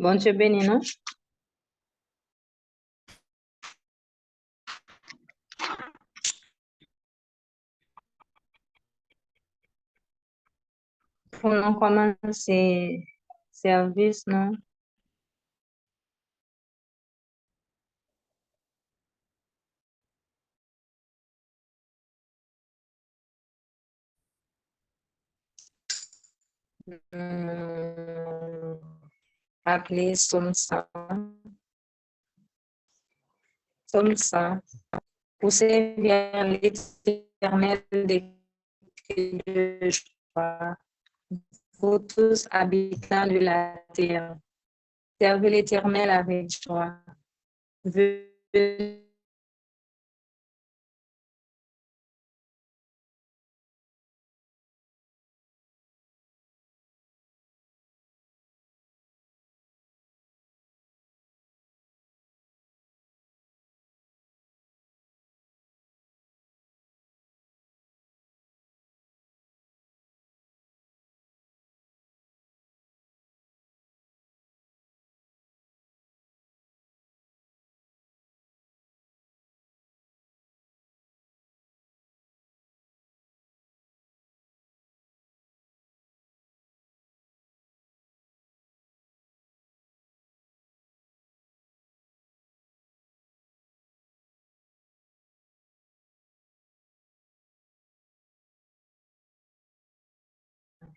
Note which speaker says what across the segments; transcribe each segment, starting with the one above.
Speaker 1: Bon Dieu béni, non? Pour nous commencer service, non? Hum, Appeler Somme 100. Somme 100. Pour servir l'Éternel des cris de joie, vous tous habitants de la terre, servez l'Éternel avec joie. Venez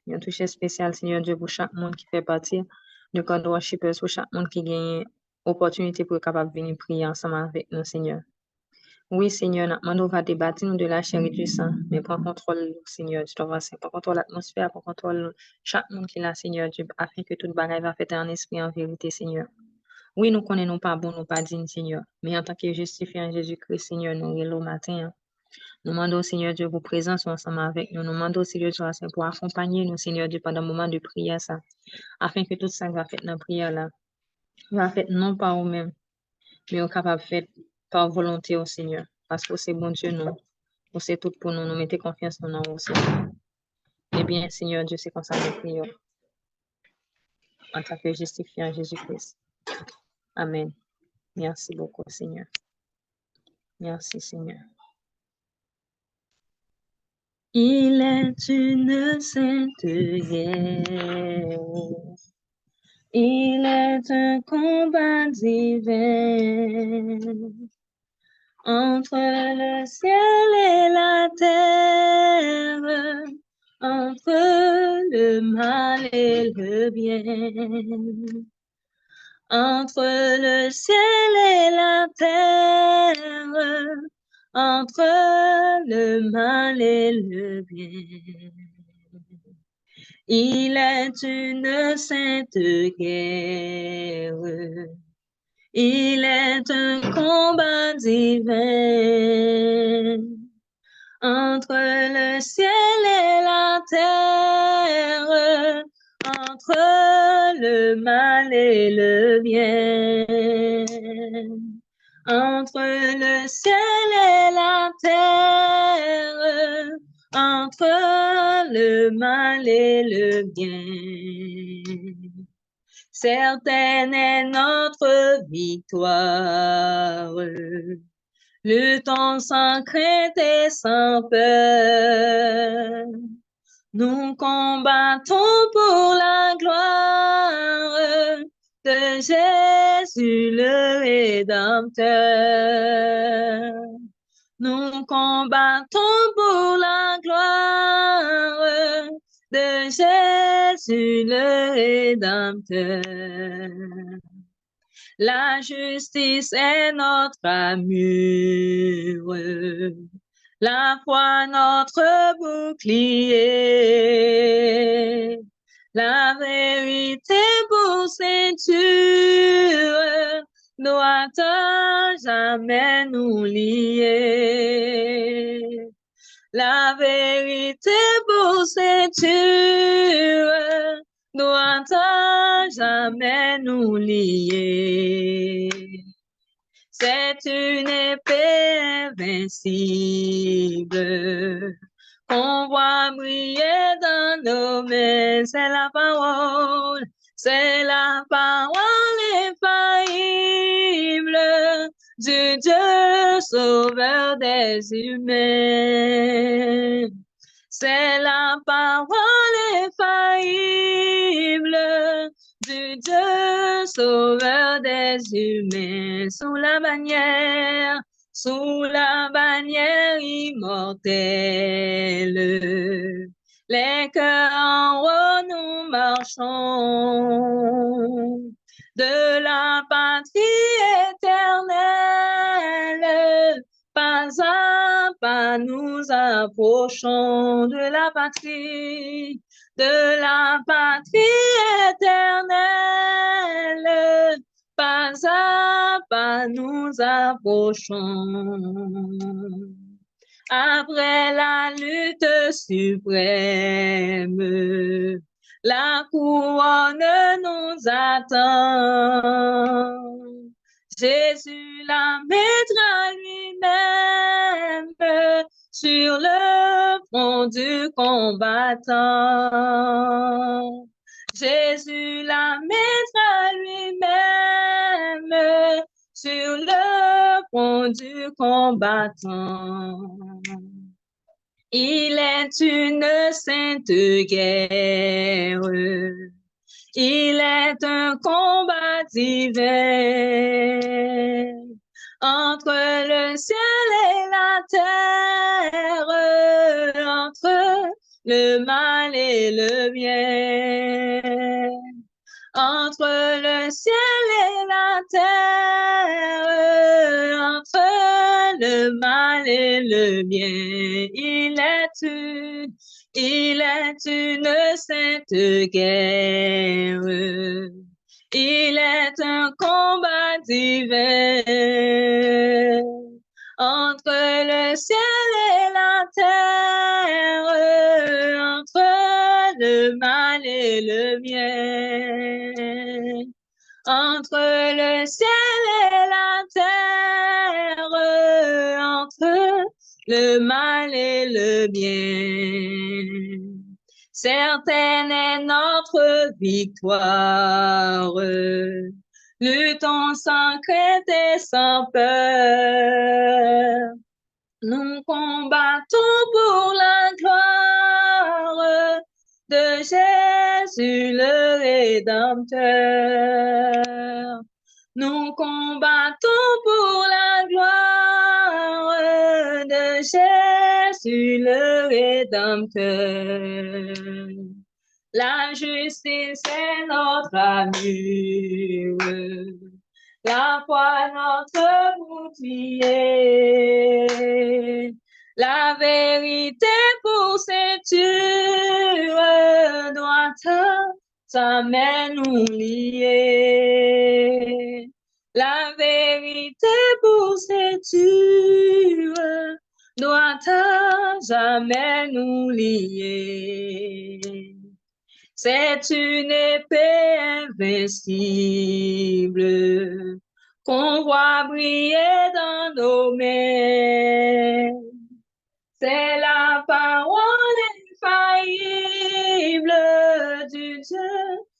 Speaker 1: un toucher spécial, Seigneur Dieu, pour chaque monde qui fait partie de Code Worshipers, pour chaque monde qui gagne opportunité pour être capable de venir prier ensemble avec nous, Seigneur. Oui, Seigneur, notre demande va débattre nous de la chair et du sang, mais prends contrôle, Seigneur, tu dois voir, prends contrôle l'atmosphère, prends contrôle chaque monde qui est là, Seigneur Dieu, afin que toute bagaille va faire en esprit, en vérité, Seigneur. Oui, nous connaissons pas bon, nous pas dignes, Seigneur, mais en tant que justifié en Jésus-Christ, Seigneur, nous le matin. Nous demandons, Seigneur Dieu, vos présences ensemble avec nous. Nous demandons, Seigneur Dieu, pour accompagner nous, Seigneur Dieu, pendant le moment de prière, ça, afin que tout ça va faire dans la prière là, va faire non pas nous-mêmes, mais au capable de faire par volonté au Seigneur. Parce que c'est bon Dieu, nous. C'est tout pour nous. Nous mettons confiance dans nous, Seigneur. Eh bien, Seigneur Dieu, c'est comme ça que nous prions. En tant que justifiant Jésus-Christ. Amen. Merci beaucoup, Seigneur. Merci, Seigneur. Il est une sainte guerre. Il est un combat divin entre le ciel et la terre, entre le mal et le bien. Entre le ciel et la terre, entre le mal et le bien. Il est une sainte guerre. Il est un combat divin entre le ciel et la terre, entre le mal et le bien. Entre le ciel et la terre, entre le mal et le bien. Certaine est notre victoire, luttons sans crainte et sans peur. Nous combattons pour la gloire de Jésus le Rédempteur. Nous combattons pour la gloire de Jésus le Rédempteur. La justice est notre armure, la foi notre bouclier, la vérité pour ceinture doit à jamais nous lier. La vérité pour ceinture doit à jamais nous lier. C'est une épée invincible qu'on voit briller dans nos mains. C'est la parole C'est la parole infaillible du Dieu sauveur des humains. C'est la parole infaillible du Dieu sauveur des humains sous la bannière immortelle. Les cœurs en haut nous marchons de la patrie éternelle. Pas à pas nous approchons de la patrie éternelle. Pas à pas nous approchons. Après la lutte suprême, la couronne nous attend. Jésus la mettra lui-même sur le front du combattant. Jésus la mettra lui-même sur le front du combattant. Il est une sainte guerre. Il est un combat divin entre le ciel et la terre, entre le mal et le bien. Entre le ciel et la terre, entre le mal et le bien, il est une sainte guerre. Il est un combat divin entre le ciel et la terre, entre le mal et le bien. Entre le ciel et la terre, entre le mal et le bien. Certaine est notre victoire. Luttons sans crainte et sans peur. Nous combattons pour la gloire de Jésus le Rédempteur. Nous combattons pour la gloire de Jésus le Rédempteur. La justice est notre armure, la foi notre bouclier, la vérité pour ceinture, droite sa main nous lier. La vérité pour ceinture, doit à jamais nous lier. C'est une épée invincible qu'on voit briller dans nos mains. C'est la parole infaillible du Dieu,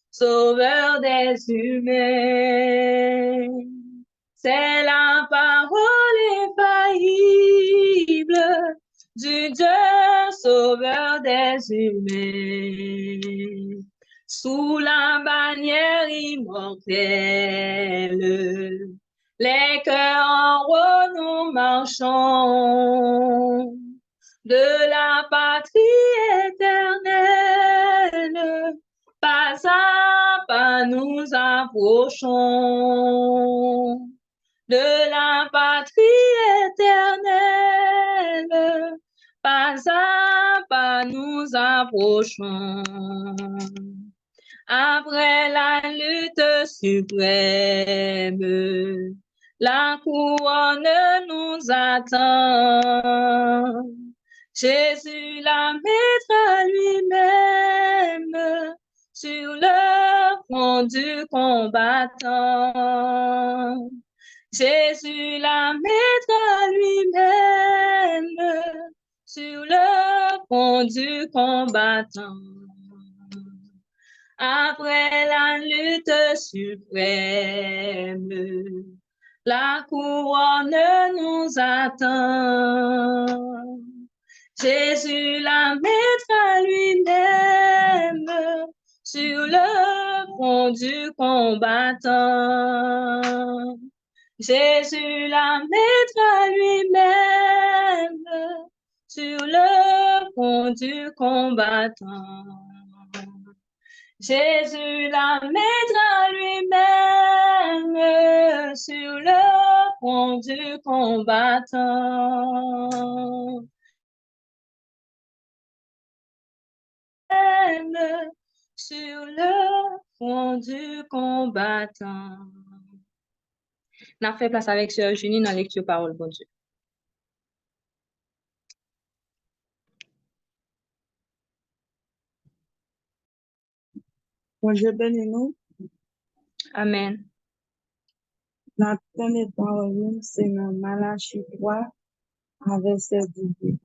Speaker 1: sauveur des humains. C'est la parole infaillible du Dieu, sauveur des humains. Sous la bannière immortelle, les cœurs en haut nous marchons de la patrie éternelle. Pas à pas nous approchons de la patrie éternelle. Pas à pas nous approchons. Après la lutte suprême, la couronne nous attend. Jésus la mettra lui-même sur le front du combattant. Jésus la mettra lui-même sur le front du combattant. Après la lutte suprême, la couronne nous attend. Jésus la mettra lui-même sur le front du combattant. Jésus la mettra lui-même sur le front du combattant. Jésus la mettra lui-même sur le front du combattant. Sur le front du combattant. N'a fait place avec Sœur Julie dans la lecture parole, bon Dieu.
Speaker 2: Bon Dieu bénis-nous.
Speaker 1: Amen.
Speaker 2: Notre première parole, c'est dans Malachie 3, à verset 18.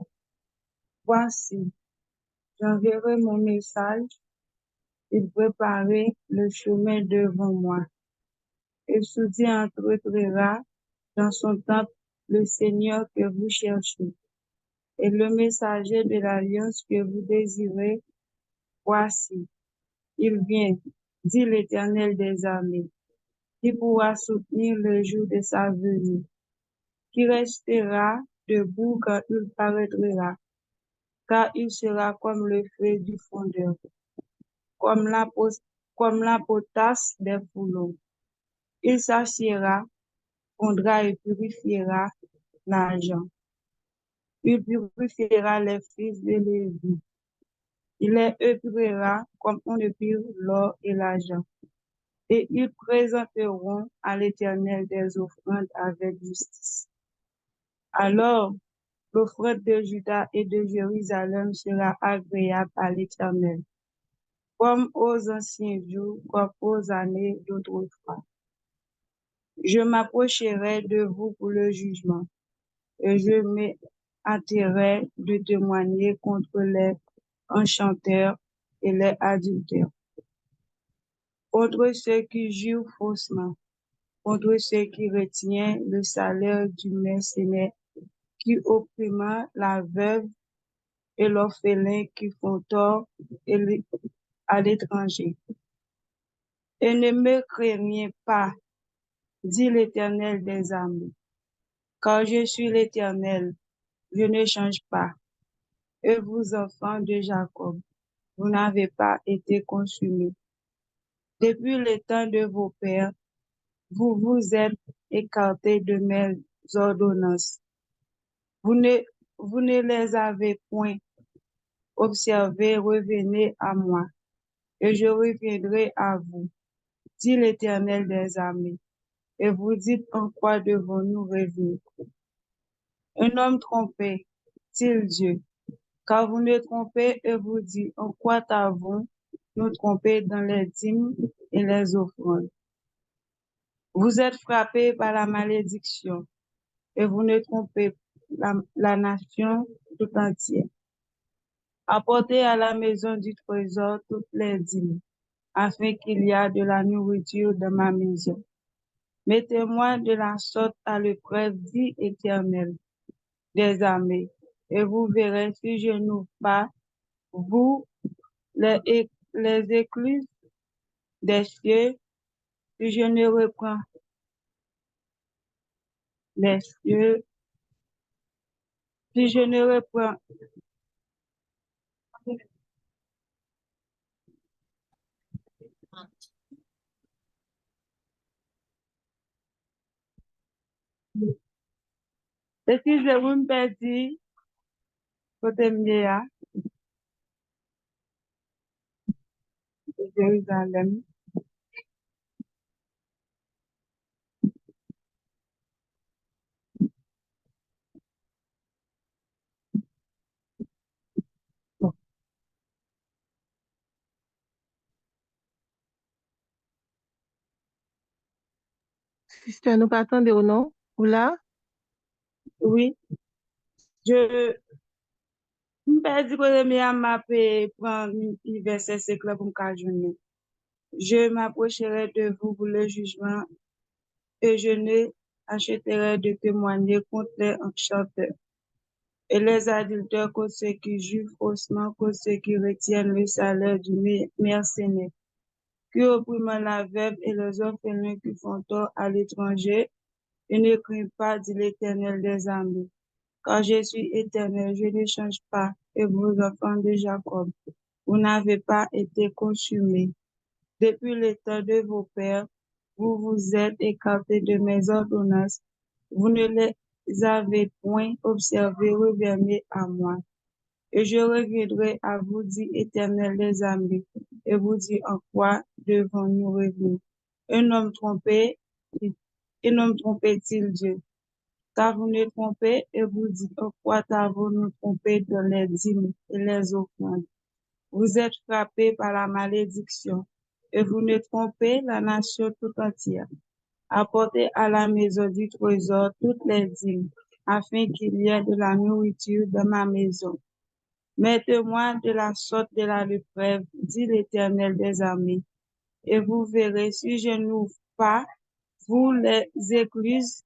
Speaker 2: Voici, j'enverrai mon message, il préparer le chemin devant moi. Et soudain entrera dans son temple le Seigneur que vous cherchez. Et le messager de l'alliance que vous désirez, voici, il vient, dit l'Éternel des armées, qui pourra soutenir le jour de sa venue, qui restera debout quand il paraîtra, car il sera comme le feu du fondeur, comme la potasse des foulons. Il s'assiera, fondra et purifiera l'argent. Il purifiera les fils de Lévi. Il les épurera comme on épure l'or et l'argent. Et ils présenteront à l'Éternel des offrandes avec justice. Alors, l'offrande de Juda et de Jérusalem sera agréable à l'Éternel, comme aux anciens jours, comme aux années d'autrefois. Je m'approcherai de vous pour le jugement, et je m'hâterai de témoigner contre les enchanteurs et les adultères, contre ceux qui jurent faussement, contre ceux qui retiennent le salaire du mercenaire, qui oppriment la veuve et l'orphelin, qui font tort à l'étranger. Et ne me craignez pas, dit l'Éternel des armées, car je suis l'Éternel, je ne change pas. Et vous, enfants de Jacob, vous n'avez pas été consumés. Depuis le temps de vos pères, vous vous êtes écartés de mes ordonnances. Vous ne les avez point observées. Revenez à moi, et je reviendrai à vous, dit l'Éternel des armées. Et vous dites, en quoi devons-nous revenir? Un homme trompé, dit Dieu, car vous ne trompez, et vous dites, en quoi avons-nous trompé dans les dîmes et les offrandes? Vous êtes frappés par la malédiction, et vous ne trompez la nation tout entière. Apportez à la maison du trésor toutes les dîmes, afin qu'il y ait de la nourriture dans ma maison. Mettez-moi de la sorte à l'épreuve, dit l'Éternel des armées, et vous verrez si je n'ouvre pas, vous, les écluses des cieux, si je ne reprends les cieux, si je ne reprends, excusez-vous, me perdis, côté Mia, Jérusalem. Bon.
Speaker 3: Sister, nous pas attendre ou non? Ou là?
Speaker 2: Oui, je me perdis côté Mia, m'a fait prendre un verset secret pour me cajoler. Je m'approcherai de vous pour le jugement et je ne achèterai de témoigner contre les enchanteurs et les adultères, contre ceux qui jugent faussement, contre ceux qui retiennent le salaire du mercenaire, qui oppriment la veuve et les orphelins qui font tort à l'étranger, et ne craignent pas, dit l'Éternel des armées. Car je suis éternel, je ne change pas, et vous, enfants de Jacob, vous n'avez pas été consumés. Depuis le temps de vos pères, vous vous êtes écartés de mes ordonnances, vous ne les avez point observées, revenez à moi. Et je reviendrai à vous, dit l'Éternel des armées, et vous dit en quoi devons-nous revenir? Un homme trompé, un homme trompé-il Dieu? Car vous ne trompez, et vous dites en quoi avons-nous trompé dans les dîmes et les offrandes? Vous êtes frappés par la malédiction, et vous ne trompez la nation tout entière. Apportez à la maison du trésor toutes les dîmes, afin qu'il y ait de la nourriture dans ma maison. Mettez-moi de la sorte de la l'épreuve, dit l'Éternel des armées, et vous verrez si je n'ouvre pas, vous les écluses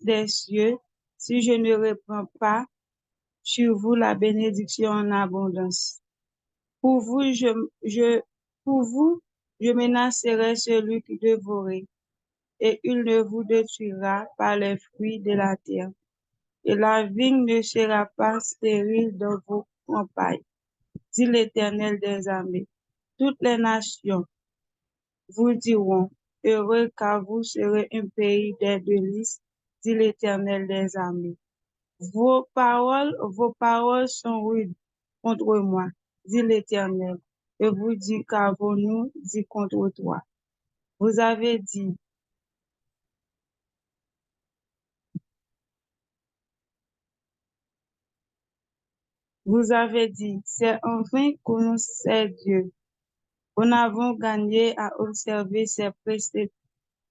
Speaker 2: des cieux, si je ne reprends pas sur vous la bénédiction en abondance. Pour vous, je menacerai celui qui dévorerait, et il ne vous détruira par les fruits de la terre. Et la vigne ne sera pas stérile dans vos campagnes, dit l'Éternel des armées. Toutes les nations vous diront, heureux car vous serez un pays des délices, dit l'Éternel des armées. Vos paroles sont rudes contre moi, dit l'Éternel. Et vous dites, qu'avons-nous dit contre toi? Vous avez dit, c'est en vain que nous sait Dieu. Nous n'avons gagné à observer ses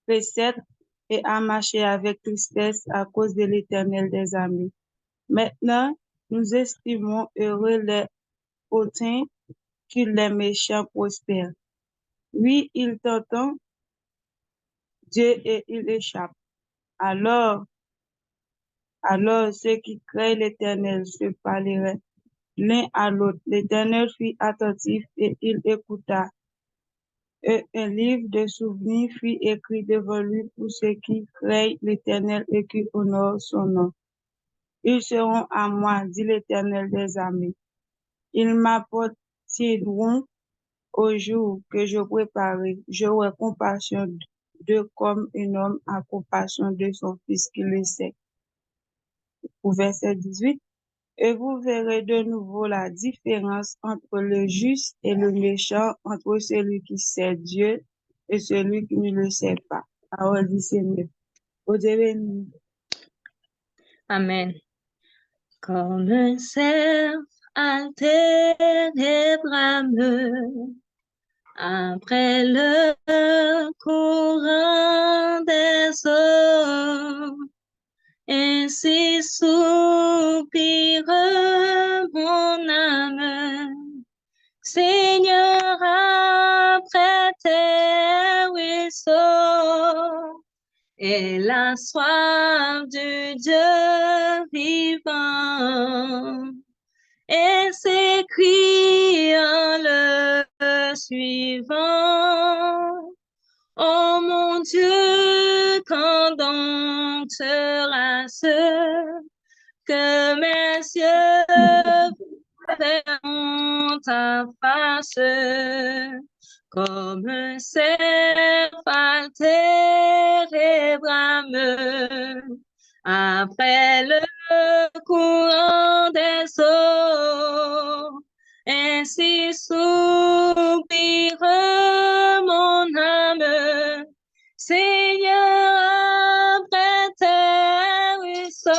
Speaker 2: préceptes et à marcher avec tristesse à cause de l'Éternel des armées. Maintenant, nous estimons heureux les hautains, que les méchants prospèrent. Oui, ils t'entendent, Dieu, et il échappe. Alors ceux qui craignent l'Éternel se parleraient l'un à l'autre. L'Éternel fut attentif et il écouta. Et un livre de souvenirs fut écrit devant lui pour ceux qui craignent l'Éternel et qui honorent son nom. Ils seront à moi, dit l'Éternel des armées. Ils m'appartiendront au jour que je préparais. J'aurai compassion d'eux comme un homme a compassion de son fils qui le sait. Au verset 18. Et vous verrez de nouveau la différence entre le juste et le méchant, entre celui qui sait Dieu et celui qui ne le sait pas. Parole du Seigneur. Au devenir.
Speaker 1: Amen. Comme un cerf alterne et brameux après le courant des eaux, ainsi soupire mon âme, Seigneur, après tes ruisseaux, et la soif du Dieu vivant, et s'écrie en le suivant. Oh mon Dieu, quand donc sera-ce que mes yeux verront ta face, comme un cerf altéré brameux après le courant des eaux, ainsi soupire mon âme, Seigneur, après tes ruisseaux,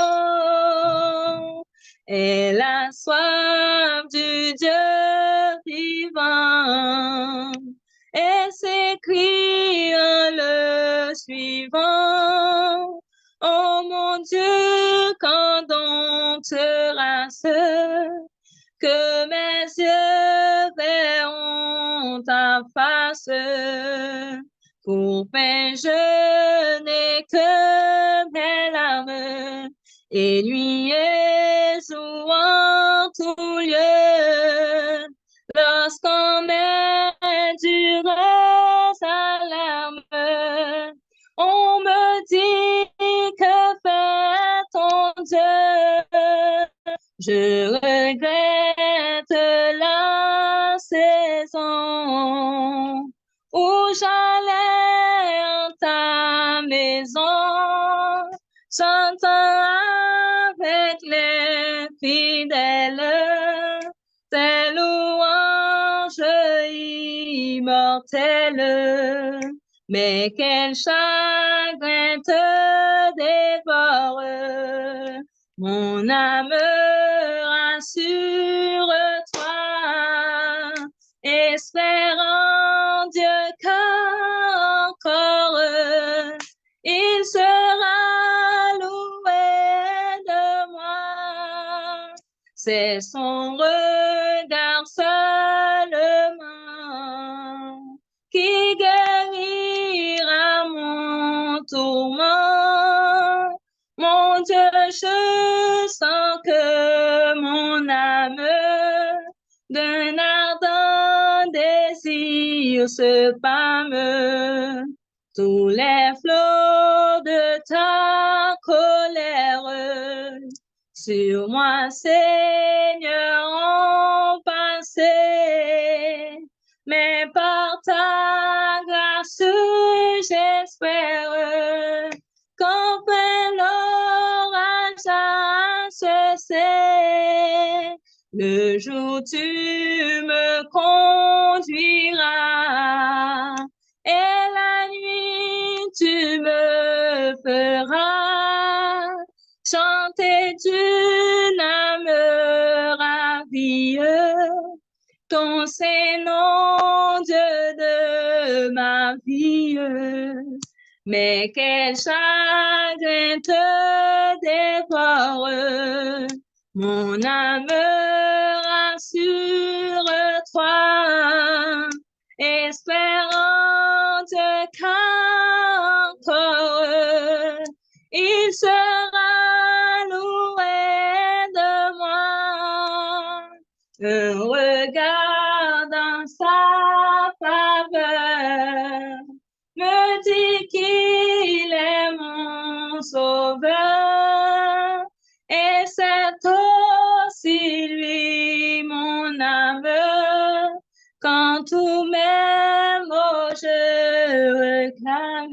Speaker 1: et la soif du Dieu vivant, et s'écrie en le suivant. Oh mon Dieu, quand donc sera-ce que mes yeux verront ta face. Pour paix, je n'ai que mes larmes et nuées ou en tout lieu. Lorsqu'on met durant alarme, on me dit que fait ton Dieu. Je regrette la saison où j'allais en ta maison, chantant avec les fidèles, tes louanges immortelles. Mais quel chagrin te dévore, mon âme rassure-toi, espère en Dieu qu'encore il sera loué de moi. C'est son regard seulement qui guérira mon tourment. Mon Dieu, je sens que mon âme d'un ardent désir se pâme. Tous les flots de ta colère sur moi, Seigneur, ont passé, mais par ta grâce, j'espère qu'enfin l'orage a cessé. Le jour où tu me conduiras et la nuit tu me feras chanter d'une âme ravie ton Saint-Nom, Dieu de ma vie. Mais quel chagrin te dévore, mon âme rassure-toi, espérant qu'encore il sera loué de moi. Un regard dans sa faveur me dit qu'il est mon sauveur, et c'est aussi lui mon âme, quand tous mes mots je réclame.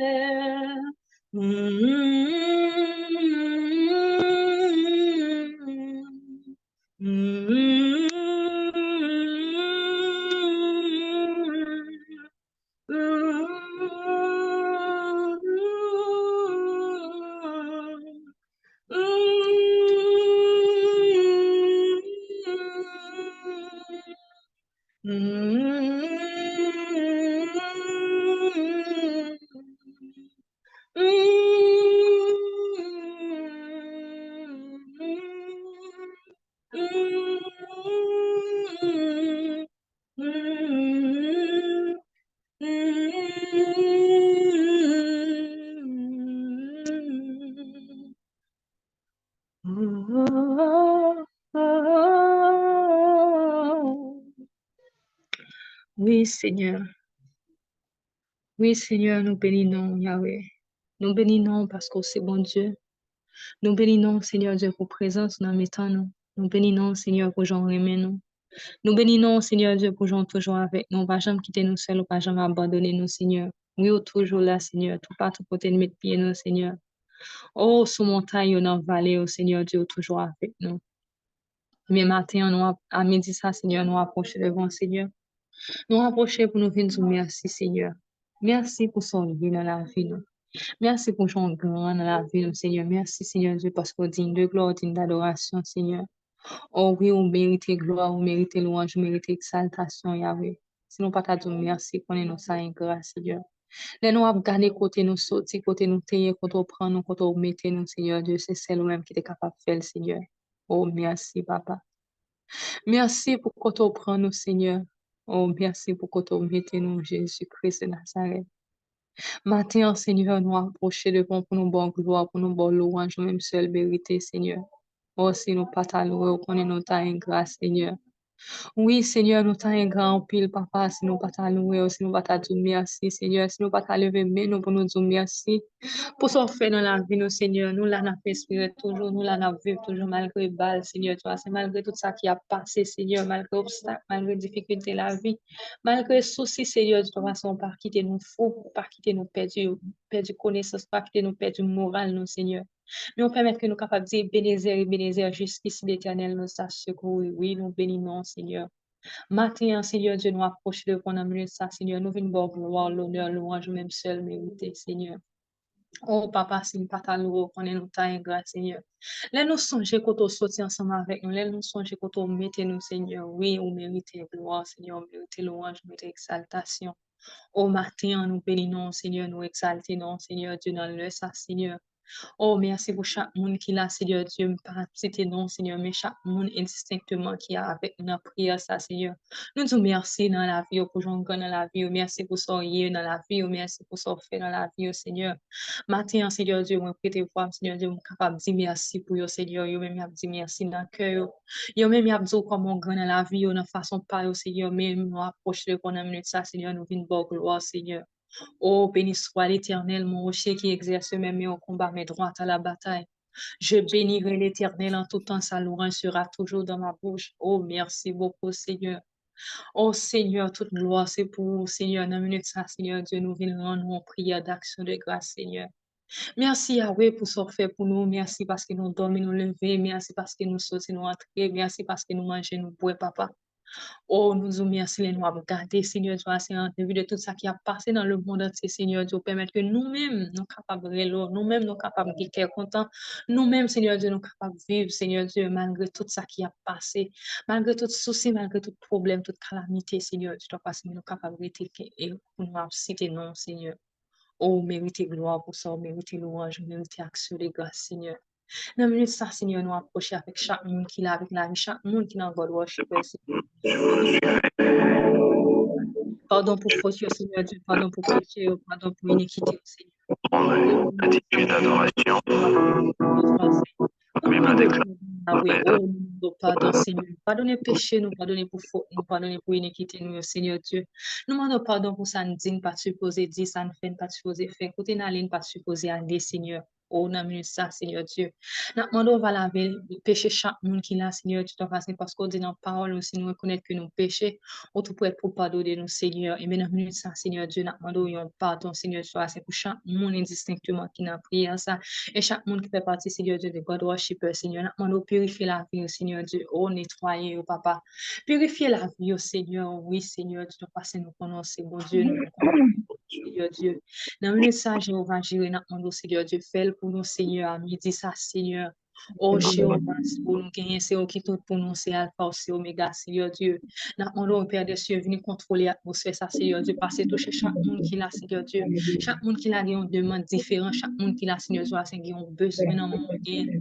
Speaker 1: Oui, Seigneur. Oui, Seigneur, nous bénissons, Yahweh. Nous bénissons parce que c'est bon Dieu. Nous bénissons, Seigneur Dieu, pour présence dans mes temps. Nous bénissons, Seigneur, pour j'en remet nous. Nous bénissons, Seigneur Dieu, pour j'en toujours avec nous. Pas jamais quitter nous seuls, pas jamais abandonner nous, Seigneur. Oui, toujours là, Seigneur. Tout partout côté de mettre pied nous, Seigneur. Oh, sous montagne ou dans la vallée, oh Seigneur Dieu, toujours avec nous. Mais matin, nous, à midi, ça, Seigneur, nous approcher devant, Seigneur. Nous approcher pour nous venir dire merci, Seigneur. Merci pour son vie dans la vie, nous. Merci pour son grand dans la vie, nous, Seigneur. Merci, Seigneur Dieu, parce qu'on digne de gloire, digne d'adoration, Seigneur. Oh oui, on mérite gloire, on mérite louange, on mérite exaltation, Yahweh. Sinon, pas t'as dit merci, qu'on est nous ça, grâce, Seigneur. Les nous avons gagné côté nous sortir, côté nous tailler, côté nous prendre, nous, côté nous mettre, nous, Seigneur Dieu. C'est celle-même qui est capable de faire, Seigneur. Oh, merci, Papa. Merci pour côté nous prendre, nous, Seigneur. Oh, merci pour que tu mettes nous, Jésus-Christ de Nazareth. Matin, Seigneur, nous approcher devant pour nous bonne gloire, pour nous bonne louange, même seule vérité, Seigneur. Oh, si nous pas ta louer, qu'on est nous ta grâce, Seigneur. Oui, Seigneur, nous t'en grand pile, papa, si nous pas ta louer, si nous pas ta dire merci, Seigneur, si nous pas ta lever, mais nous pour nous dire merci. Pour ce qu'on fait dans la vie, nous, Seigneur, nous là, n'a respirer toujours, nous là, n'a vivre toujours malgré balle, Seigneur, toi, c'est malgré tout ça qui a passé, Seigneur, malgré obstacle, malgré difficulté de la vie, malgré soucis, Seigneur, de toute façon, pas quitter nous faux, pas quitter nous perdu connaissance, pas quitter nous perdu moral, nous, Seigneur. Mais on permet que nous capables de dire Bénézer, jusqu'ici l'éternel nous a secouru. Oui, nous bénissons, Seigneur. Matin, Seigneur Dieu, nous approche de ton amour, ça, Seigneur. Nous venons voir gloire, l'honneur, louange, même seul mérité, Seigneur. Oh, papa, si nous pas ta louange, qu'on est nous ta grâce, Seigneur. Laisse-nous songer quand on sortit ensemble avec nous. Laisse-nous songer quand on mette nous, Seigneur. Oui, on mérite gloire, Seigneur. On mérite louange, on mérite exaltation. Au matin, nous bénissons, Seigneur, nous exaltons, Seigneur Dieu, dans le ça, Seigneur. Oh, merci pour chaque monde qui l'a, Seigneur Dieu, pas citer non, Seigneur, mais chaque monde indistinctement qui a avec nous prière, ça, Seigneur. Nous disons merci dans la vie, pour Jean dans la vie, merci pour ça dans la vie, merci pour ça fait dans la vie, Seigneur. Matin, Seigneur Dieu, moi, prêtez voir, Seigneur Dieu, moi, capable de dire merci pour vous, Seigneur, yo même, y a dit merci dans le cœur, yo même, y a dit comment grand dans la vie, dans façon pas, Seigneur, même, nous approcher de qu'on a minute ça, Seigneur, nous venons de gloire, Seigneur. Oh, béni soit l'Éternel, mon rocher qui exerce même au combat, mes droits à la bataille. Je bénirai l'Éternel en tout temps, sa louange sera toujours dans ma bouche. Oh, merci beaucoup, Seigneur. Oh, Seigneur, toute gloire, c'est pour vous, Seigneur. Dans minute ça, Seigneur Dieu, nous venons rendre en prière d'action de grâce, Seigneur. Merci, Yahweh, pour ce fait pour nous. Merci parce que nous dormons, nous lever. Merci parce que nous sautons, nous entrons. Merci parce que nous mangeons, nous boivons, papa. Oh, nous vous remercions, les nous avons gardé, Seigneur Dieu, en vue de tout ça qui a passé dans le monde entier, Seigneur Dieu, permettre que nous-mêmes, nous capables de nous-mêmes, nous capables de être contents, nous-mêmes, Seigneur Dieu, nous capables de vivre, Seigneur Dieu, malgré tout ça qui a passé, malgré tout souci, malgré tout problème, toute calamité, Seigneur Dieu, parce que nous capables de être et pour nous citer non, Seigneur. Oh, méritez gloire pour ça, méritez louange, méritez action de grâce, Seigneur. Dans la minute ça, Seigneur, nous approcher avec chaque monde qui l'a avec la vie, chaque monde qui est dans God worship, pardon pour faute, Seigneur Dieu, pardon pour péché, pardon pour iniquité, Seigneur.
Speaker 4: Attitude d'adoration.
Speaker 1: Pardon, Seigneur. Pardonnez péché, nous pardonnez pour faute, nous pardonnez pour iniquité, nous, Seigneur Dieu. Nous demandons pardon pour ça, nous disons pas supposé dire, ça ne fait pas supposé faire. Côté n'aline pas supposé aller, Seigneur. Oh, nous avons ça, Seigneur Dieu. Nous demandons va laver le péché chaque monde qui l'a, Seigneur Dieu, parce qu'on dit dans la parole aussi, nous reconnaître que nous péchons, on peut être pour pardonner nous, Seigneur. Et maintenant, nous avons ça, Seigneur Dieu, nous demandons pardon, Seigneur, c'est pour chaque monde indistinctement qui n'a prié ça. Et chaque monde qui fait partie, Seigneur Dieu, de God worshipper, Seigneur, nous demandons purifier la vie, Seigneur Dieu, oh, nettoyer, oh, papa. Purifier la vie, oh, Seigneur, oui, Seigneur, Dieu, parce que nous connaissons, bon Dieu, nous Seigneur Dieu. Dans le message, Jéhovah, Jireh, nous demandons, Seigneur Dieu, fais pour nous, Seigneur, à midi, ça, Seigneur. Oh, Jéhovah, pour nous gagner, c'est qui tout pour nous, c'est Alpha, c'est Oméga, Seigneur Dieu. Nous demandons, Père des cieux, venir contrôler l'atmosphère, ça, Seigneur Dieu, parce que toucher chaque monde qui l'a, Seigneur Dieu. Chaque monde qui l'a, une demande différente, chaque monde qui l'a, Seigneur Dieu, qui a besoin dans le monde,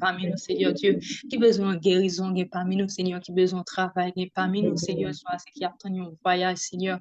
Speaker 1: parmi nous, Seigneur Dieu, qui a besoin de guérison, parmi nous, Seigneur, qui a besoin de travail, parmi nous, Seigneur, qui a obtenu un voyage, Seigneur,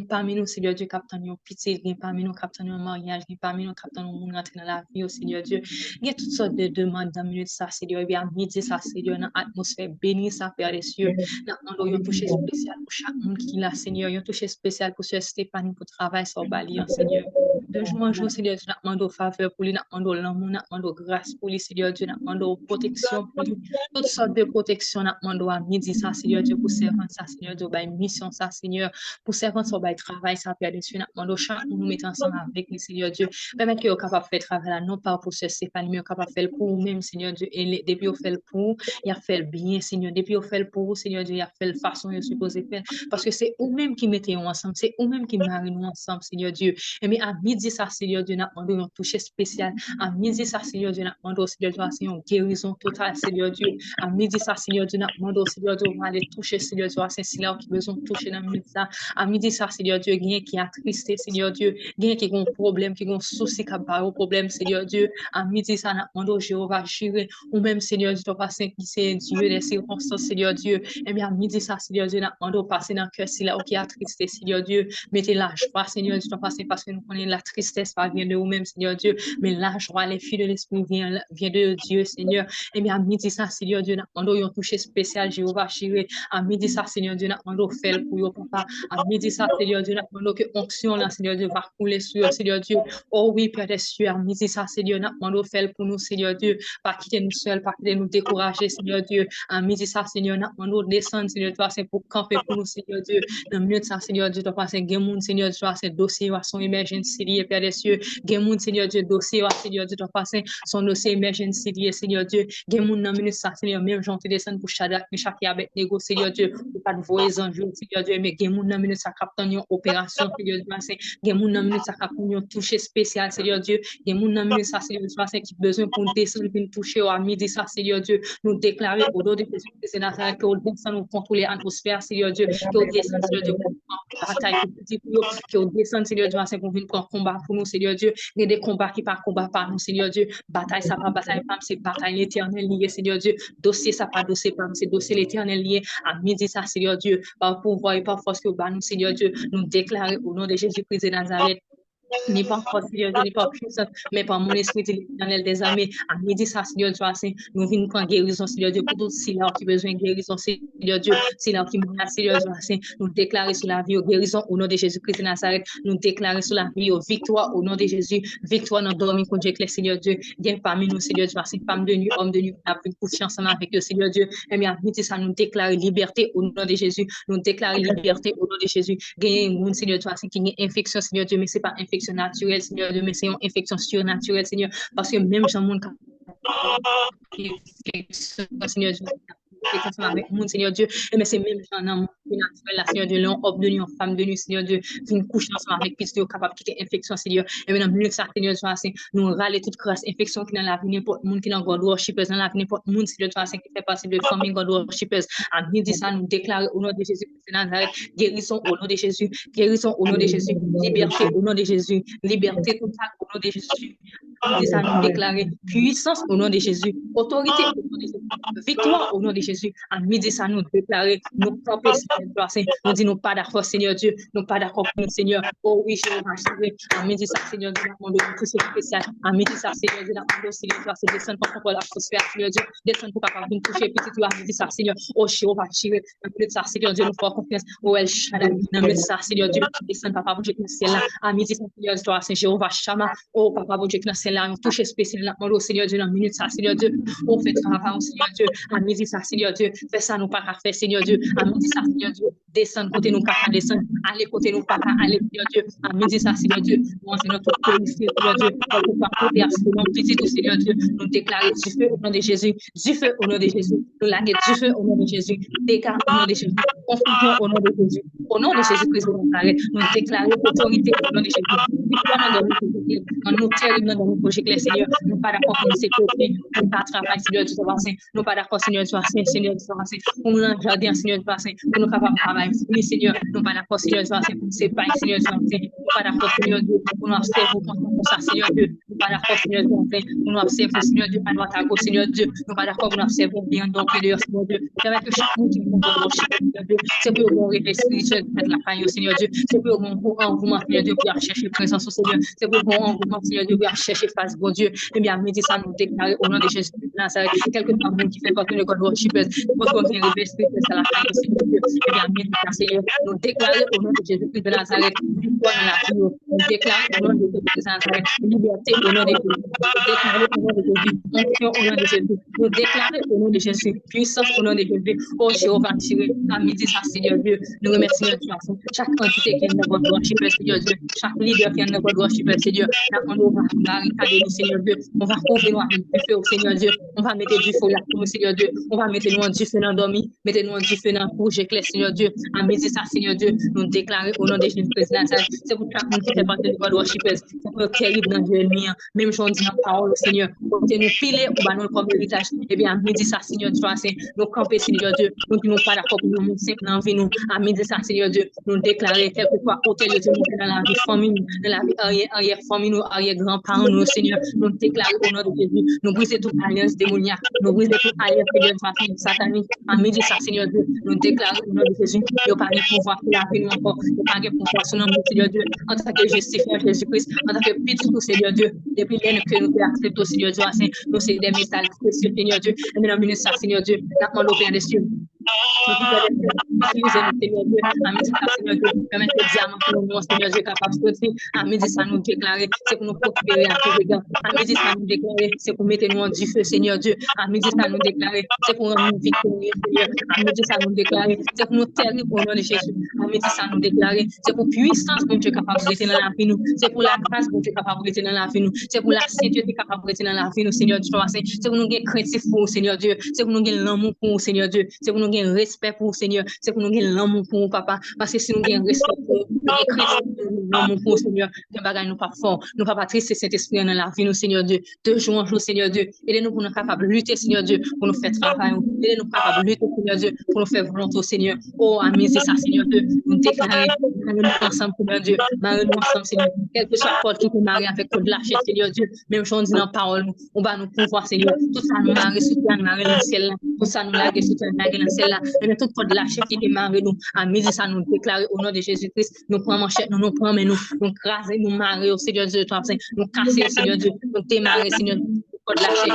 Speaker 1: parmi nous, Seigneur Dieu, qui a obtenu un petit, parmi nous, qui a obtenu un mariage, parmi nous, qui a obtenu un monde rentrer dans la vie, Seigneur Dieu. Il y a toutes sortes de demandes dans minute ça, Seigneur, et bien midi ça, Seigneur, dans l'atmosphère bénie, ça, Père des cieux. Nous avons un toucher spécial pour chaque monde qui l'a, Seigneur, un toucher spécial pour Stéphanie pour travail sur Bali, Seigneur. De jour en jour, Seigneur, nous demandons faveur pour lui, nous demandons l'amour, nous demandons grâce pour lui, Seigneur Dieu, nous demandons protection pour lui, toutes sortes de protection, nous demandons à midi ça, Seigneur Dieu, pour servir ça, Seigneur Dieu, pour mission ça, Seigneur, pour servir ça, pour travail ça, Père des cieux, nous demandons chaque nous mettre ensemble avec lui, Seigneur Dieu, permettre que nous capable de faire travail là, non pas pour ce Stéphanie, mais capable de faire pour nous-mêmes, Seigneur Dieu, et depuis nous fait le pour, il a fait le bien, Seigneur, depuis nous fait le pour, Seigneur Dieu, il a fait la façon il est supposé faire, parce que c'est nous-mêmes qui mettons ensemble, c'est nous-mêmes qui marions ensemble, Seigneur Dieu, et mais à midi midi, ça, Seigneur Dieu, n'a demandé un toucher spécial. À midi, ça, Seigneur Dieu, n'a demandé, Seigneur Dieu, c'est une guérison totale, Seigneur Dieu. À midi, ça, Seigneur Dieu, n'a demandé, Seigneur Dieu, on va aller toucher, Seigneur Dieu, c'est là qui besoin de toucher dans le midi, ça. À midi, ça, Seigneur Dieu, quelqu'un qui a attristé, Seigneur Dieu, quelqu'un qui a un problème, qui a un souci, qui a pas un problème, Seigneur Dieu. À midi, ça, n'a demandé, Jéhovah, Jireh, ou même, Seigneur Dieu, passer qui c'est Dieu des circonstances, Seigneur Dieu. Et bien, à midi, ça, Seigneur Dieu, n'a demandé, passer dans le cœur, c'est là qui a attristé, Seigneur Dieu. Mettez la joie, Seigneur Dieu, passer parce que nous connaissons la tristesse, pas vient de vous-même, Seigneur Dieu, mais la joie, les filles de l'Esprit vient de Dieu, Seigneur. Et bien, à midi, ça, Seigneur Dieu, n'a demandé un toucher spécial, Jéhovah, Jireh. À midi, ça, Seigneur Dieu, n'a demandé faire pour vous, papa. À midi, ça, Seigneur Dieu, n'a demandé que onction, là, Seigneur Dieu, va couler sur, Seigneur Dieu. Oh oui, Père des cieux, à midi, ça, Seigneur, n'a demandé faire pour nous, Seigneur Dieu, pas quitter nous seuls, pas quitter nous décourager, Seigneur Dieu. À midi, ça, Seigneur, n'a demandé descendre, Seigneur Dieu, c'est pour camper pour nous, Seigneur Dieu. Dans le milieu de ça, Seigneur Dieu, tu as passé un Seigneur Dieu, c'est dossier, son emergency lié, Père des cieux. Gen Seigneur Dieu, dossier, Seigneur Dieu, tu as passé son dossier emergency lié, Seigneur Dieu. Gen moun nan minute ça, Seigneur, même j'en te descend pour Shadrach, Meshach et Abednego, Seigneur Dieu, pour pas de voyer en jour, Seigneur Dieu, mais gen moun nan minute ça capte une opération, Seigneur Dieu, c'est gen moun nan minute ça capte une toucher spécial, Seigneur Dieu. Gen moun nan minute ça, Seigneur Dieu, c'est qui besoin pour descendre, pour toucher à midi ça, Seigneur Dieu, nous déclarer au nom de Jésus Christ de Nazareth que au descend nous contrôler l'atmosphère, Seigneur Dieu, que au descend, Seigneur Dieu, bataille que au descend, Seigneur Dieu, c'est pour venir prendre combat pour nous, Seigneur Dieu. Il y a des combats qui par combat par nous, Seigneur Dieu. Bataille, ça pas bataille, c'est bataille l'éternel lié, Seigneur Dieu. Dossier, ça pas dossier, c'est dossier l'éternel lié. À midi, ça, Seigneur Dieu. Par pouvoir et par force que nous, Seigneur Dieu, nous déclarer au nom de Jésus-Christ de Nazareth. N'est pas force, Seigneur Dieu, n'est pas puissant, mais par mon esprit de l'éternel des armées. À midi, ça, Seigneur Dieu, nous venons prendre guérison, Seigneur Dieu, pour tout si là qui besoin de guérison, Seigneur Dieu, si là qui menace, Seigneur Dieu, nous déclarer sur la vie, guérison au nom de Jésus-Christ de Nazareth, nous déclarer sur la vie, victoire au nom de Jésus, victoire dans le dormi contre Dieu, Seigneur Dieu, viens parmi nous, Seigneur Dieu, femme de nuit, homme de nuit, n'a plus de confiance avec le Seigneur Dieu, et bien, à midi, ça, nous déclarer liberté au nom de Jésus, nous déclarer liberté au nom de Jésus, gagner une Seigneur Dieu, qui a une infection, Seigneur Dieu, mais c'est pas infection naturelle, Seigneur Dieu, mais c'est une infection surnaturelle, Seigneur, parce que même dans le monde Seigneur Dieu, avec mon Seigneur Dieu, mais c'est même dans le monde naturel, Seigneur Dieu, l'homme obtenu, en femme de nuit, Seigneur Dieu, une couche ensemble avec Christ, capable de quitter l'infection, Seigneur, et maintenant, mieux que ça, Seigneur Dieu, nous râler toute grâce, infection qui est dans la vie, n'importe monde qui est dans God Worshippers, dans la vie, n'importe monde, Seigneur Dieu, qui fait partie de la famille God Worshippers, à midi, ça, nous déclarer au nom de Jésus, Nazareth, guérison au nom de Jésus, guérison au nom de Jésus, liberté au nom de Jésus, liberté totale au nom de Jésus. Ça nous déclarer puissance au nom de Jésus, autorité au nom de Jésus, victoire au nom de Jésus. À midi, ça nous déclarer nos propres nous disons pas d'accord, Seigneur Dieu, nous pas d'accord pour nous, Seigneur. Oh oui, je vais à midi, ça, Seigneur Dieu, nous demandons tout ce spécial. À midi, ça, Seigneur Dieu, nous demandons, Seigneur Dieu, c'est descendre pour contrôler l'atmosphère, Seigneur Dieu, descendre pour capable de toucher petit tout à midi, ça, Seigneur. Oh, Jéhovah, Jireh, dans le ça, Seigneur Dieu, nous faisons confiance. Oh, El Shaddai, dans le ça, Seigneur Dieu, descendre, papa, pour Dieu, dans le ciel là. À midi, ça, Seigneur Dieu, c'est Jéhovah Shammah. Oh, papa, pour Dieu, dans le ciel là, nous toucher spécial, nous Seigneur Dieu, dans une minute, ça, Seigneur Dieu. Oh, fait travail, Seigneur Dieu. À midi, ça, Seigneur Dieu, fais ça, nous pas qu'à faire, Seigneur Dieu. À midi, ça, Seigneur Dieu, descendre côté nous, papa, descendre, aller côté nous, papa, aller, Seigneur Dieu. À midi, ça, Seigneur Dieu, nous, Seigneur, tout purifier, Seigneur Dieu. Pour pas côté à ce moment, petit tout, Seigneur Dieu, nous déclarer du feu au nom de Jésus, du feu au nom de Jésus, nous laguer du feu au nom de Jésus, dégâts au nom de Jésus, confusion au nom de Jésus, au nom de Jésus-Christ, nous déclarer autorité au nom de Jésus, victoire dans nos terribles, dans nos projets, Seigneur, nous pas d'accord pour nous sécurité, nous pas travailler, Seigneur Dieu, nous pas d'accord, Seigneur Dieu, Seigneur Dieu, pour nous dans le jardin, Seigneur Dieu, pour nous capables de travailler, oui, Seigneur, nous pas d'accord, Seigneur Dieu, pour nous séparer, Seigneur Dieu, nous pas d'accord, Seigneur Dieu, pour nous observer, pour ça, Seigneur Dieu, nous pas d'accord, Seigneur Dieu, pour nous observer, Seigneur Dieu, à droite à gauche, Seigneur Dieu, nous pas d'accord, pour nous observer bien, donc, Seigneur Dieu, c'est que chaque monde qui nous c'est pour nous réveiller spirituel, pour la caille, Seigneur Dieu, c'est pour nous engouement, Seigneur Dieu, pour chercher présence au Seigneur, c'est pour nous engouement, Seigneur Dieu, pour chercher face, bon Dieu, et bien, midi, ça nous déclarer au nom de Jésus de Nazareth, quelque part qui fait partie de God Worshippers, pour qu'on vienne réveiller spirituel, c'est la caille, Seigneur Dieu, et bien, midi, Seigneur, nous déclarer au nom de Jésus de Nazareth, victoire dans la vie, nous déclarer au nom de Jésus de Nazareth, liberté au nom de Jésus, déclarer au nom de Jésus, onction au nom de Jésus, nous déclarer au nom de Jésus, puissance au nom de Jésus, oh Jéhovah, Jireh, à midi, ça, Seigneur Dieu, nous remercions chaque entité qui est dans God Worshippers, Seigneur Dieu, chaque leader qui est dans God Worshippers, Seigneur, on va barricader nous, Seigneur Dieu, on va couvrir nous avec du feu, Seigneur Dieu, on va mettre du feu là pour nous, Seigneur Dieu, on va mettre nous du feu dans dormi, mettez nous du feu dans rouge éclair, Seigneur Dieu, à midi, ça, Seigneur Dieu, nous déclarer au nom de Jésus-Christ, c'est pour chaque monde qui fait partie de God Worshipers, c'est pour terrible dans le mien, même si on dit en parole, Seigneur, côté nous piler ou bah nous comme héritage, et bien à midi ça, Seigneur Dieu, c'est nous camper, Seigneur Dieu, nous qui nous pas d'accord pour nous simple dans vie nous, à midi ça, Seigneur Dieu, nous déclarer quelque part hôtel de Dieu dans la vie famille, dans la vie arrière famille, nous arrière grands-parents, nous, Seigneur, nous déclarer au nom de Jésus, nous briser toute alliance démoniaque, nous briser toute alliance, Seigneur Dieu, satanique, à midi ça, Seigneur Dieu, nous déclarer au nom de Jésus, il n'y a pas de pouvoir pour la vie encore, il n'y a pas de pouvoir sur notre Seigneur Dieu, en tant que justifiant Jésus-Christ, en tant que petit tout Seigneur Dieu, depuis l'année que nous acceptons au Seigneur Dieu, nous c'est des messages précieux Seigneur Dieu, et nous nommons ça Seigneur Dieu, nous demandons au Père des cieux. Utilisez-nous, Seigneur Dieu, à midi ça, Seigneur Dieu, permettez le diamant pour nous, Seigneur Dieu, capable de sortir, à midi ça nous déclarer, c'est pour nous procurer à tout regard, à midi ça nous déclarer, c'est pour mettre nous en du feu, Seigneur Dieu, à midi ça nous déclarer, c'est pour nous victorieux, Seigneur, à midi ça nous déclarer, c'est pour nous terribles au nom de Jésus, à midi ça nous déclarer, c'est pour puissance, mon Dieu, capable de rester dans la vie nous, c'est pour la grâce, mon Dieu, capable de rester dans la vie nous, c'est pour la sainteté capable de rester dans la vie nous, Seigneur Dieu, c'est pour nous gagner craintif pour Seigneur Dieu, c'est pour nous gagner l'amour pour Seigneur Dieu, c'est pour nous gagner respect pour Seigneur, c'est pour nous gagner l'amour pour papa, parce que si nous gagnons respect pour l'amour pour Seigneur, que bagaille nous pas fort, nous pas triste Saint-Esprit dans la vie nous Seigneur Dieu, de jour en jour Seigneur Dieu, aidez-nous pour nous capables de lutter Seigneur Dieu, pour nous faire travail, aidez-nous capables de lutter Seigneur Dieu, pour nous faire volonté Seigneur, oh amis c'est ça Seigneur Dieu, nous déclarer, nous ensemble Seigneur Dieu, marie-nous ensemble Seigneur, quel que soit porte qui nous marie avec code lâcher Seigneur Dieu, même chose dit dans parole, on va nous pouvoir Seigneur, tout ça nous marie, soutien nous marie dans le ciel là, tout ça nous lague, soutien nous lague dans le ciel là, et tout code lâcher qui démarre nous, à midi ça nous déclarer au nom de Jésus-Christ, nous prenons manchette, nous prenons mais nous craser, nous marier au Seigneur Dieu, nous casser au Seigneur Dieu, nous démarrer Seigneur Dieu, code lâcher,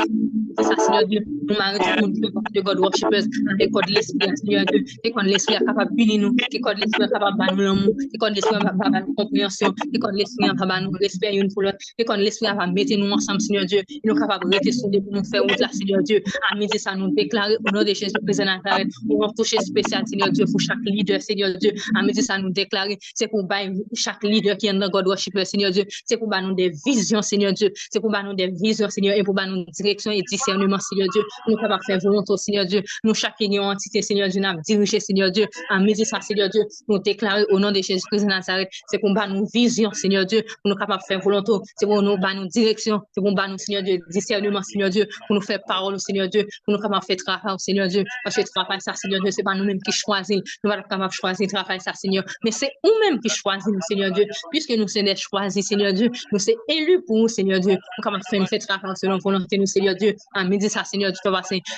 Speaker 1: c'est ça Seigneur Dieu, nous marier tout le monde qui fait partie de God Worshipers, et code l'esprit Seigneur Dieu, et code l'esprit capable de punir nous, et code l'esprit capable de nous l'amour, et code l'esprit capable de compréhension, et code l'esprit capable de nous respect une pour l'autre, et code l'esprit capable de mettre nous ensemble Seigneur Dieu, et nous capable de rester soudés pour nous faire route là Seigneur Dieu, à midi ça nous déclarer au nom de Jésus-Christ de Nazareth, pour nous toucher spécial Seigneur Dieu, pour chaque leader Seigneur Dieu, à midi ça nous déclarer, c'est pour chaque leader qui est dans God Worshipers Seigneur Dieu, c'est pour nous des visions Seigneur Dieu, c'est pour nous des visions Seigneur, et pour nous direction et discernement Seigneur Dieu, nous capables de faire volonté Seigneur Dieu, nous chaque entité Seigneur Dieu, nous diriger Seigneur Dieu, à midi ça Seigneur Dieu, nous déclarer au nom de Jésus-Christ de Nazareth, c'est pour nous vision Seigneur Dieu, pour nous capables de faire volonté, c'est pour nous direction, c'est pour nous Seigneur Dieu, discernement Seigneur Dieu, pour nous faire parole Seigneur Dieu, pour nous capables de faire travail Seigneur Dieu, parce que travail ça Seigneur Dieu, c'est pas nous-mêmes qui choisissons, nous pas capables de choisir travail ça Seigneur, mais c'est nous-mêmes qui choisissons Seigneur Dieu, puisque nous sommes des choisis Seigneur Dieu, nous sommes élus pour nous Seigneur Dieu, nous capables de faire travail selon volonté nous Seigneur Dieu, à midi ça Seigneur Dieu,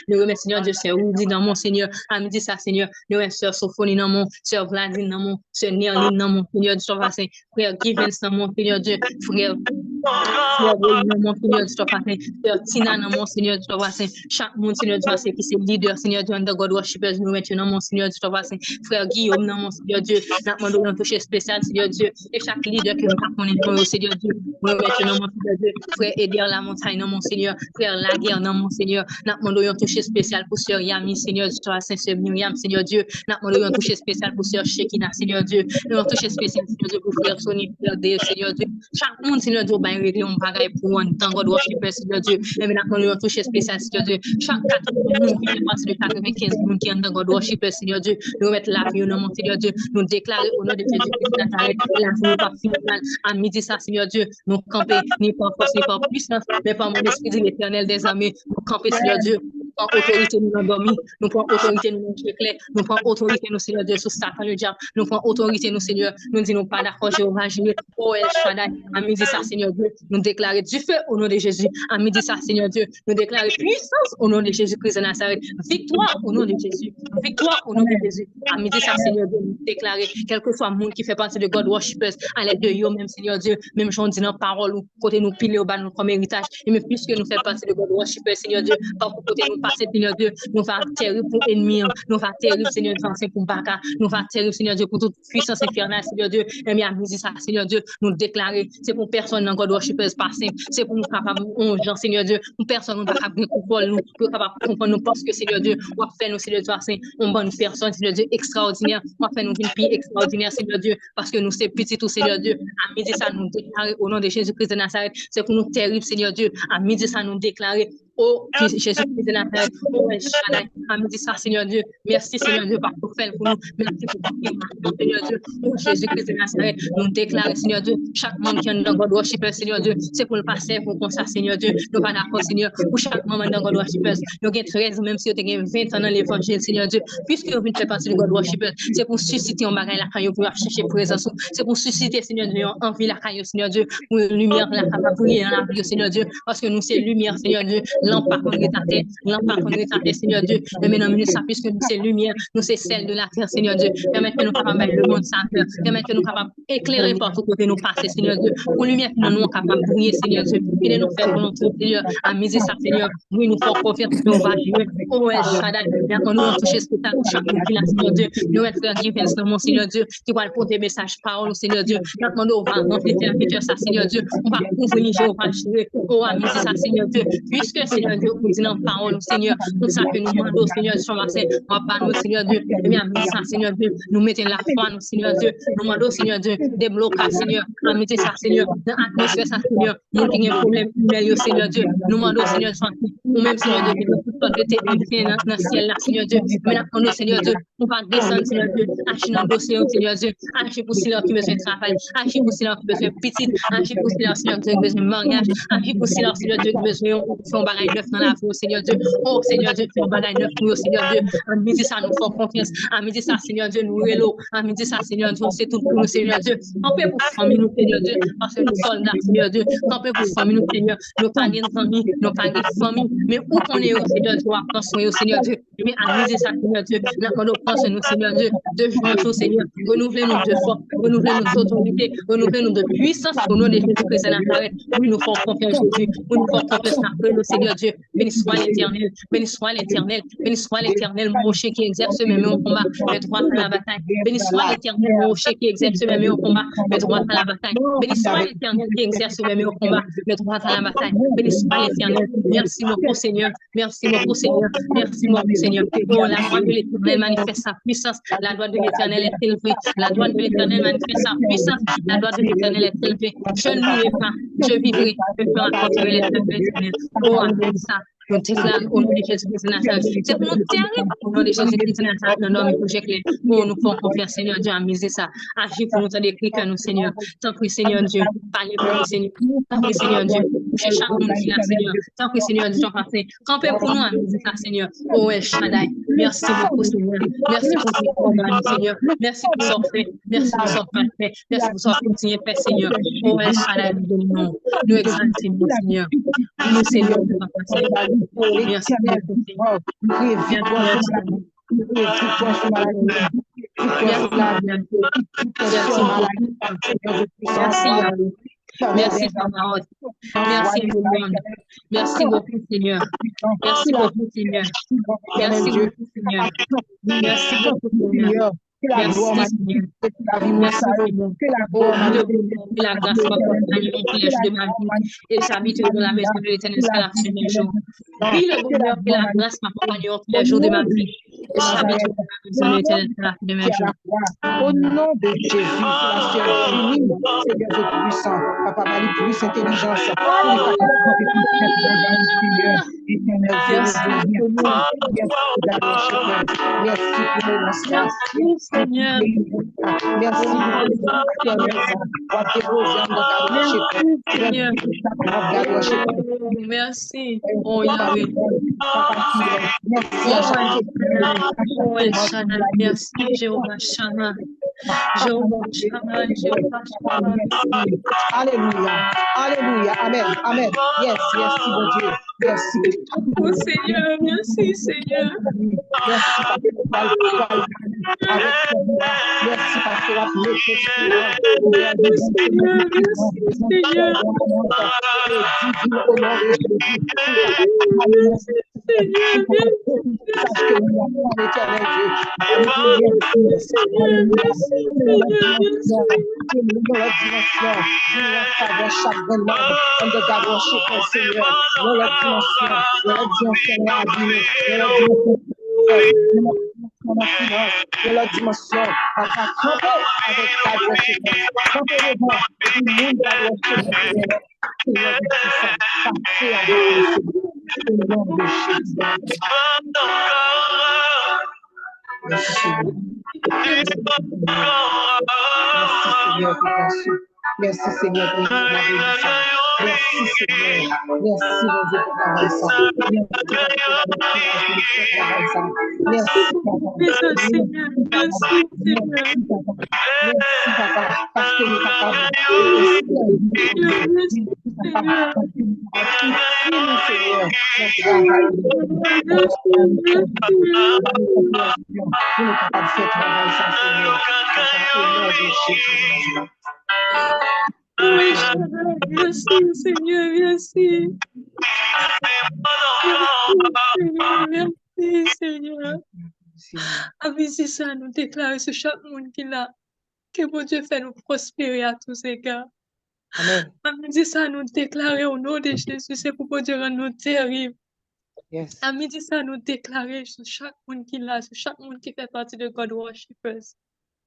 Speaker 1: nous remercions Seigneur Dieu, c'est Oudi dans mon Seigneur, à midi ça Seigneur, nous remercions Sœur Sophonie dans mon, Sœur Vladine dans mon, Sœur Nerline dans mon Seigneur Dieu, frère Givens dans mon Seigneur Dieu, frère mon Seigneur Dieu, frère Tina dans mon Seigneur Dieu, chaque monde Seigneur Dieu, qui c'est leader Seigneur Dieu, under God Worshipers, nous mettons dans mon Seigneur Dieu, frère Guillaume dans mon Seigneur Dieu, nous demandons un toucher spécial Seigneur Dieu, et chaque leader qui nous connaît pour Seigneur Dieu, nous mettons dans mon Seigneur Dieu, frère Eder la montagne dans mon Seigneur, frère Laguerre dans mon Seigneur, nous demandons un toucher spécial pour Sœur Yami Seigneur Dieu, Sœur Myriam Seigneur Dieu, nous demandons un toucher spécial pour Sœur Shekina Seigneur Dieu, nous un toucher spécial Seigneur Dieu pour frère Sony, frère Dave Seigneur Dieu, chaque monde Seigneur Dieu, ben régler un bagage pour un temps God Worshipers Seigneur Dieu, et maintenant nous un toucher spécial Seigneur Dieu, chaque 80 monde qui fait partie de 95 monde qui est dans God Worshipers Seigneur Dieu, nous mettre la vie au nom Seigneur Dieu, nous déclarer au nom de Jésus-Christ de Nazareth, la vie pas finale, à midi ça Seigneur Dieu, nous camper ni par force ni par puissance, mais par mon esprit de l'Éternel des armées, nous camper Seigneur Dieu, nous prenons autorité nous endormis, nous prenons autorité nous éclair, nous prenons autorité nous Seigneur Dieu sur Satan le diable, nous prenons autorité nous Seigneur, nous disons pas d'accord Jéhovah Jireh, oh El Shaddai, à midi ça Seigneur Dieu, nous déclarer du feu au nom de Jésus, à midi ça Seigneur Dieu, nous déclarer puissance au nom de Jésus-Christ de Nazareth, victoire au nom de Jésus, victoire au nom de Jésus, à midi ça Seigneur Dieu, nous déclarer quel que soit le monde qui fait partie de God Worshipers, à l'aide de yo même Seigneur Dieu, même j'en dis dans parole ou côté nous piler au bas nous comme héritage, et même puisque nous faisons partie de God Worshipers Seigneur Dieu, par côté nous passer Seigneur Dieu, nous va terrible pour ennemi, nous va terrible Seigneur Dieu pour Baka, nous va terrible Seigneur Dieu pour toute puissance infernale Seigneur Dieu, et bien à midi ça Seigneur Dieu, nous déclarer, c'est pour personne dans God Worshipers passer, c'est pour nous capables Jean Seigneur Dieu, pour personne nous pas capable comprendre nous, pour capable comprendre nous parce que Seigneur Dieu, on va faire nous Seigneur Dieu, c'est une bonne personne Seigneur Dieu extraordinaire, on va faire nous une fille extraordinaire Seigneur Dieu, parce que nous c'est petit tout Seigneur Dieu, à midi ça nous déclarer au nom de Jésus-Christ de Nazareth, c'est pour nous terrible Seigneur Dieu, à midi ça nous déclarer Oh, Jésus-Christ de Nazareth, oh, El Shaddai, dit ça, Seigneur Dieu. Merci, Seigneur Dieu, par tout faire pour nous. Merci pour tout Seigneur Dieu. Oh, Jésus-Christ de Nazareth, nous déclarons, Seigneur Dieu, chaque monde qui est dans God Worshipers, Seigneur Dieu, c'est pour le passer pour comme ça, Seigneur Dieu. Nous pas d'accord, Seigneur, pour chaque moment dans God Worshipers. Nous avons 13, même si nous avons 20 ans dans l'évangile, Seigneur Dieu, puisque nous venons faire partie de God Worshipers, c'est pour susciter un bagage la caillou, pour chercher présence, c'est pour susciter, Seigneur Dieu, envie la caillou, Seigneur Dieu, pour lumière la capable briller dans la vie, Seigneur Dieu, parce que nous, c'est lumière, Seigneur Dieu, lampe qu'on est à terre, Seigneur Dieu, mais maintenant, nous savons, puisque nous, c'est lumière, nous, c'est celle de la terre, Seigneur Dieu, permettre que nous capables de le monde sans terre, permettre que nous capables d'éclairer par tout côté nous passer, Seigneur Dieu, pour lumière que nous capables de briller, Seigneur Dieu, et de nous faire volonté, Seigneur, à miser ça, Seigneur, oui, nous faisons confiance, nous va jouer, oh, El Shaddai, quand nous allons toucher ce que tu as touché, Seigneur Dieu, nous être Givens dans mon Seigneur Dieu, qui va porter message parole, Seigneur Dieu, quand nous va remplir ça, Seigneur Dieu, on va ouvrir, on va jouer, oh, à miser ça, Seigneur Dieu, puisque, Seigneur Dieu, vous dites dans parole, Seigneur, nous savons que nous demandons, Seigneur, sur ma scène, on va pas nous, Seigneur Dieu, et bien, ça, Seigneur Dieu, nous mettons la foi, nous, Seigneur Dieu, nous demandons, Seigneur Dieu, des blocages, Seigneur, à mettre ça, Seigneur, dans l'atmosphère, ça, Seigneur, nous qui avons un problème, Seigneur Dieu, nous demandons, Seigneur, ou même, Seigneur Dieu, que nous sommes dans le ciel, là, Seigneur Dieu, mais là, nous, Seigneur Dieu, on va descendre, Seigneur Dieu, agir dans le dossier, Seigneur Dieu, agir pour Seigneur qui besoin de travail, agir pour Seigneur qui besoin de petite, agir pour Seigneur qui besoin de mariage, agir pour Seigneur qui besoin de faire un bagage neuf dans la vie, Seigneur Dieu, oh, Seigneur Dieu, faire un bagage neuf pour nous, Seigneur Dieu, à midi ça, nous faisons confiance, à midi ça, Seigneur Dieu, nous relons, à midi ça, Seigneur Dieu, c'est tout pour nous, Seigneur Dieu, on peut pour famille, nous, Seigneur Dieu, parce que nous soldats, Seigneur Dieu, on peut pour famille, nous, Seigneur, nous pas de famille, nous pas de famille, mais où qu'on est, Seigneur Dieu, à penser, Seigneur Dieu, mais à midi ça, Seigneur Dieu, là, quand nous pensons, nous, Seigneur Dieu, de jour en jour, Seigneur, renouvelez-nous de force, renouvelez-nous d'autorité, renouvelez-nous de puissance au nom de Jésus-Christ de Nazareth. Oui, nous faisons confiance Jésus, oui, nous faisons confiance à nous, Seigneur Dieu. Béni soit l'Éternel, béni soit l'Éternel, béni soit l'Éternel, mon rocher qui exerce même au combat, mais droit à la bataille. Béni soit l'Éternel, mon rocher qui exerce même au combat, mais droit à la bataille. Béni soit l'Éternel qui exerce même au combat, mais droit à la bataille. Béni soit l'Éternel. Merci beaucoup, Seigneur. Merci beaucoup, Seigneur. Merci beaucoup, Seigneur. Oh, la droite de l'Éternel manifeste sa puissance. La droite de l'Éternel est élevée. La droite de l'Éternel manifeste sa puissance. La droite de l'Éternel est élevée. Je ne mourrai pas. Je vivrai. Je peux rencontrer l'Éternel. Oh, amen ça. Nous déclarons au nom de Jésus-Christ de Nazareth. C'est pour nous terrer au nom de Jésus-Christ de Nazareth. Nous nommons projet clé. Oh, nous faisons confiance, Seigneur Dieu, à miser ça. Agis pour nous, t'as décrit que nous, Seigneur. Tant pis, Seigneur Dieu. Parlez pour nous, Seigneur. Tant pis, Seigneur Dieu. Touchez chaque monde qui est Seigneur. Tant pis, Seigneur Dieu, passé. Campez pour nous, à miser ça, Seigneur. Oh, El Shaddai. Merci beaucoup, Seigneur. Merci pour ce programme, Seigneur. Merci pour ce fait. Merci pour ce fait. Merci pour ce continuer fait, Seigneur. Oh, El Shaddai, nous donnons. Nous exaltons, Seigneur. Nous, Seigneur, nous passons. Oh, merci. Merci, Papa. Merci, merci beaucoup, Seigneur. Merci beaucoup, Seigneur. Merci beaucoup, Seigneur. Merci beaucoup, Seigneur. Merci, Seigneur. Merci, Seigneur. Oh, que la grâce soit accompagnée mon privilège de ma vie et j'habite dans la maison de l'Éternel jusqu'à la fin des jours. Puis le bonheur que la grâce m'accompagne tous les jours de ma vie et j'habite dans la maison de l'Éternel jusqu'à la fin de mes jours.
Speaker 4: Au nom de Jésus, la sœur unie, Seigneur Dieu puissant, Papa Mali, plus intelligence,
Speaker 1: merci Seigneur.
Speaker 4: Merci
Speaker 1: merci. Oh Yahweh. Oh El Shaddai. Merci Jéhovah Shammah. Jéhovah Shammah. Jéhovah Shammah.
Speaker 4: Alléluia. Alléluia. Amen. Amen. Yes, merci mon Dieu. Merci.
Speaker 1: Oh Seigneur, merci Seigneur.
Speaker 4: Merci parce que la de la dimension, à camper avec ta worship, camper devant tout le monde, ta worship, Seigneur du puissant, passer avec Au nom de Jésus. Merci Seigneur. Merci Seigneur pour grâce. Merci Seigneur pour la bénédiction. Merci Seigneur. Merci mon Dieu pour travail ça. Merci pour la courage de faire travail ça. Merci papa.
Speaker 1: Merci, Seigneur.
Speaker 4: Merci papa. Parce que nous sommes capables de Seigneur.
Speaker 1: Merci, Seigneur, merci. Merci, Seigneur. Avec ça, nous déclarons sur chaque monde qui l'a, que mon Dieu fait nous prospérer à tous égards.
Speaker 4: Amen.
Speaker 1: Avec ça, nous déclarons au nom de Jésus, c'est pour mon Dieu rendre nous terribles.
Speaker 4: Yes.
Speaker 1: À midi, ça nous déclarer sur chaque monde qui l'a, sur chaque monde qui fait partie de God Worshippers.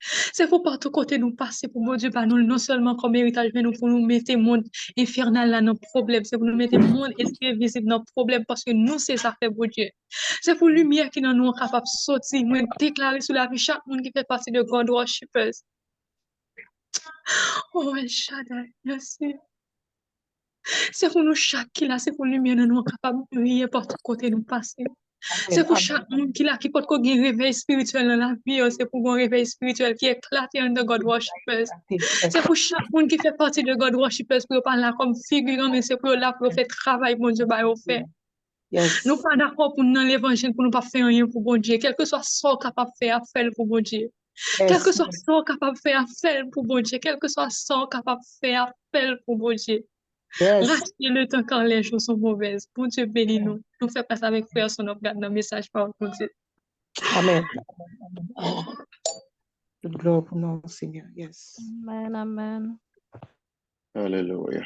Speaker 1: C'est pour partout côté nous passer pour mon Dieu, pas nous, non seulement comme héritage, mais nous pour nous mettre le monde infernal dans nos problèmes. C'est pour nous mettre le monde invisible dans nos problèmes parce que nous, c'est ça fait pour Dieu. C'est pour lumière qui nous est capable de sortir, nous déclarer sur la vie chaque monde qui fait partie de God Worshippers. Oh, El Shaddai, merci. C'est pour nous chaque qui là, c'est pour lumière nous est capable de briller partout côté nous passer. C'est pour chaque monde qui là, qui peut avoir un réveil spirituel dans la vie, c'est pour un réveil spirituel qui éclate dans God Worshippers. C'est pour chaque monde qui fait partie de God Worshippers pour pas là comme figurant, mais c'est pour là pour faire travail, bon Dieu, bah, au fait.
Speaker 4: Yes.
Speaker 1: Nous pas d'accord pour nous dans l'évangile, pour nous pas faire rien pour bon Dieu. Quel que soit ce qu'on est capable de faire, à faire pour bon Dieu. Quel que soit ce qu'on est capable de faire, à faire pour bon Dieu. Quel que soit ce qu'on est capable de faire, à faire pour bon Dieu.
Speaker 4: Yes.
Speaker 1: Rachetez le temps quand les choses sont mauvaises. Bon Dieu bénis nous. Nous faisons passer avec frère son regarde dans le message par Dieu.
Speaker 4: Amen. Gloire pour nous, Seigneur. Yes.
Speaker 3: Amen, amen.
Speaker 5: Alléluia.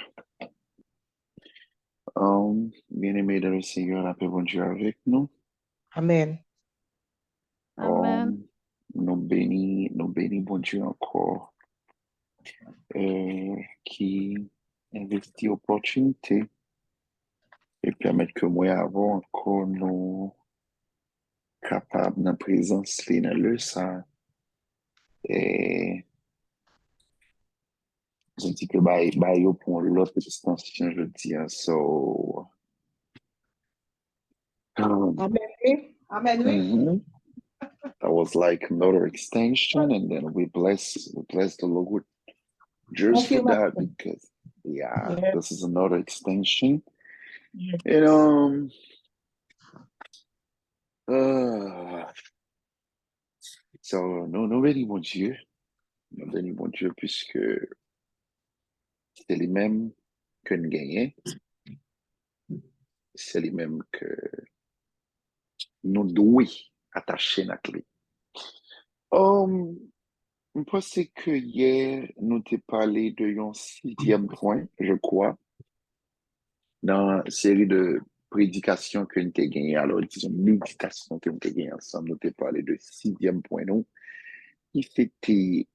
Speaker 5: Bien-aimé dans le Seigneur, la paix, bon Dieu avec nous.
Speaker 4: Amen.
Speaker 3: Amen.
Speaker 5: Nous bénis, bon Dieu encore, qui investit l'opportunité et permettre que moi avant encore nous capables de présence dans le ça. Et je dis que yo pour l'autre extension, je dis, so.
Speaker 4: Amen. Amen.
Speaker 5: That was like another extension, and then we bless the Lord just for that, because this is another extension. And so nous bénissons mon Dieu, puisque c'est les mêmes que nous gagnons, c'est les mêmes que nous devons attacher notre clé. Je pense que hier, nous t'ai parlé de un 6e point, je crois, dans la série de prédications que nous t'ai gagné. Alors, disons, méditation que nous t'ai gagné ensemble, nous t'ai parlé de 6e point, non, qui c'était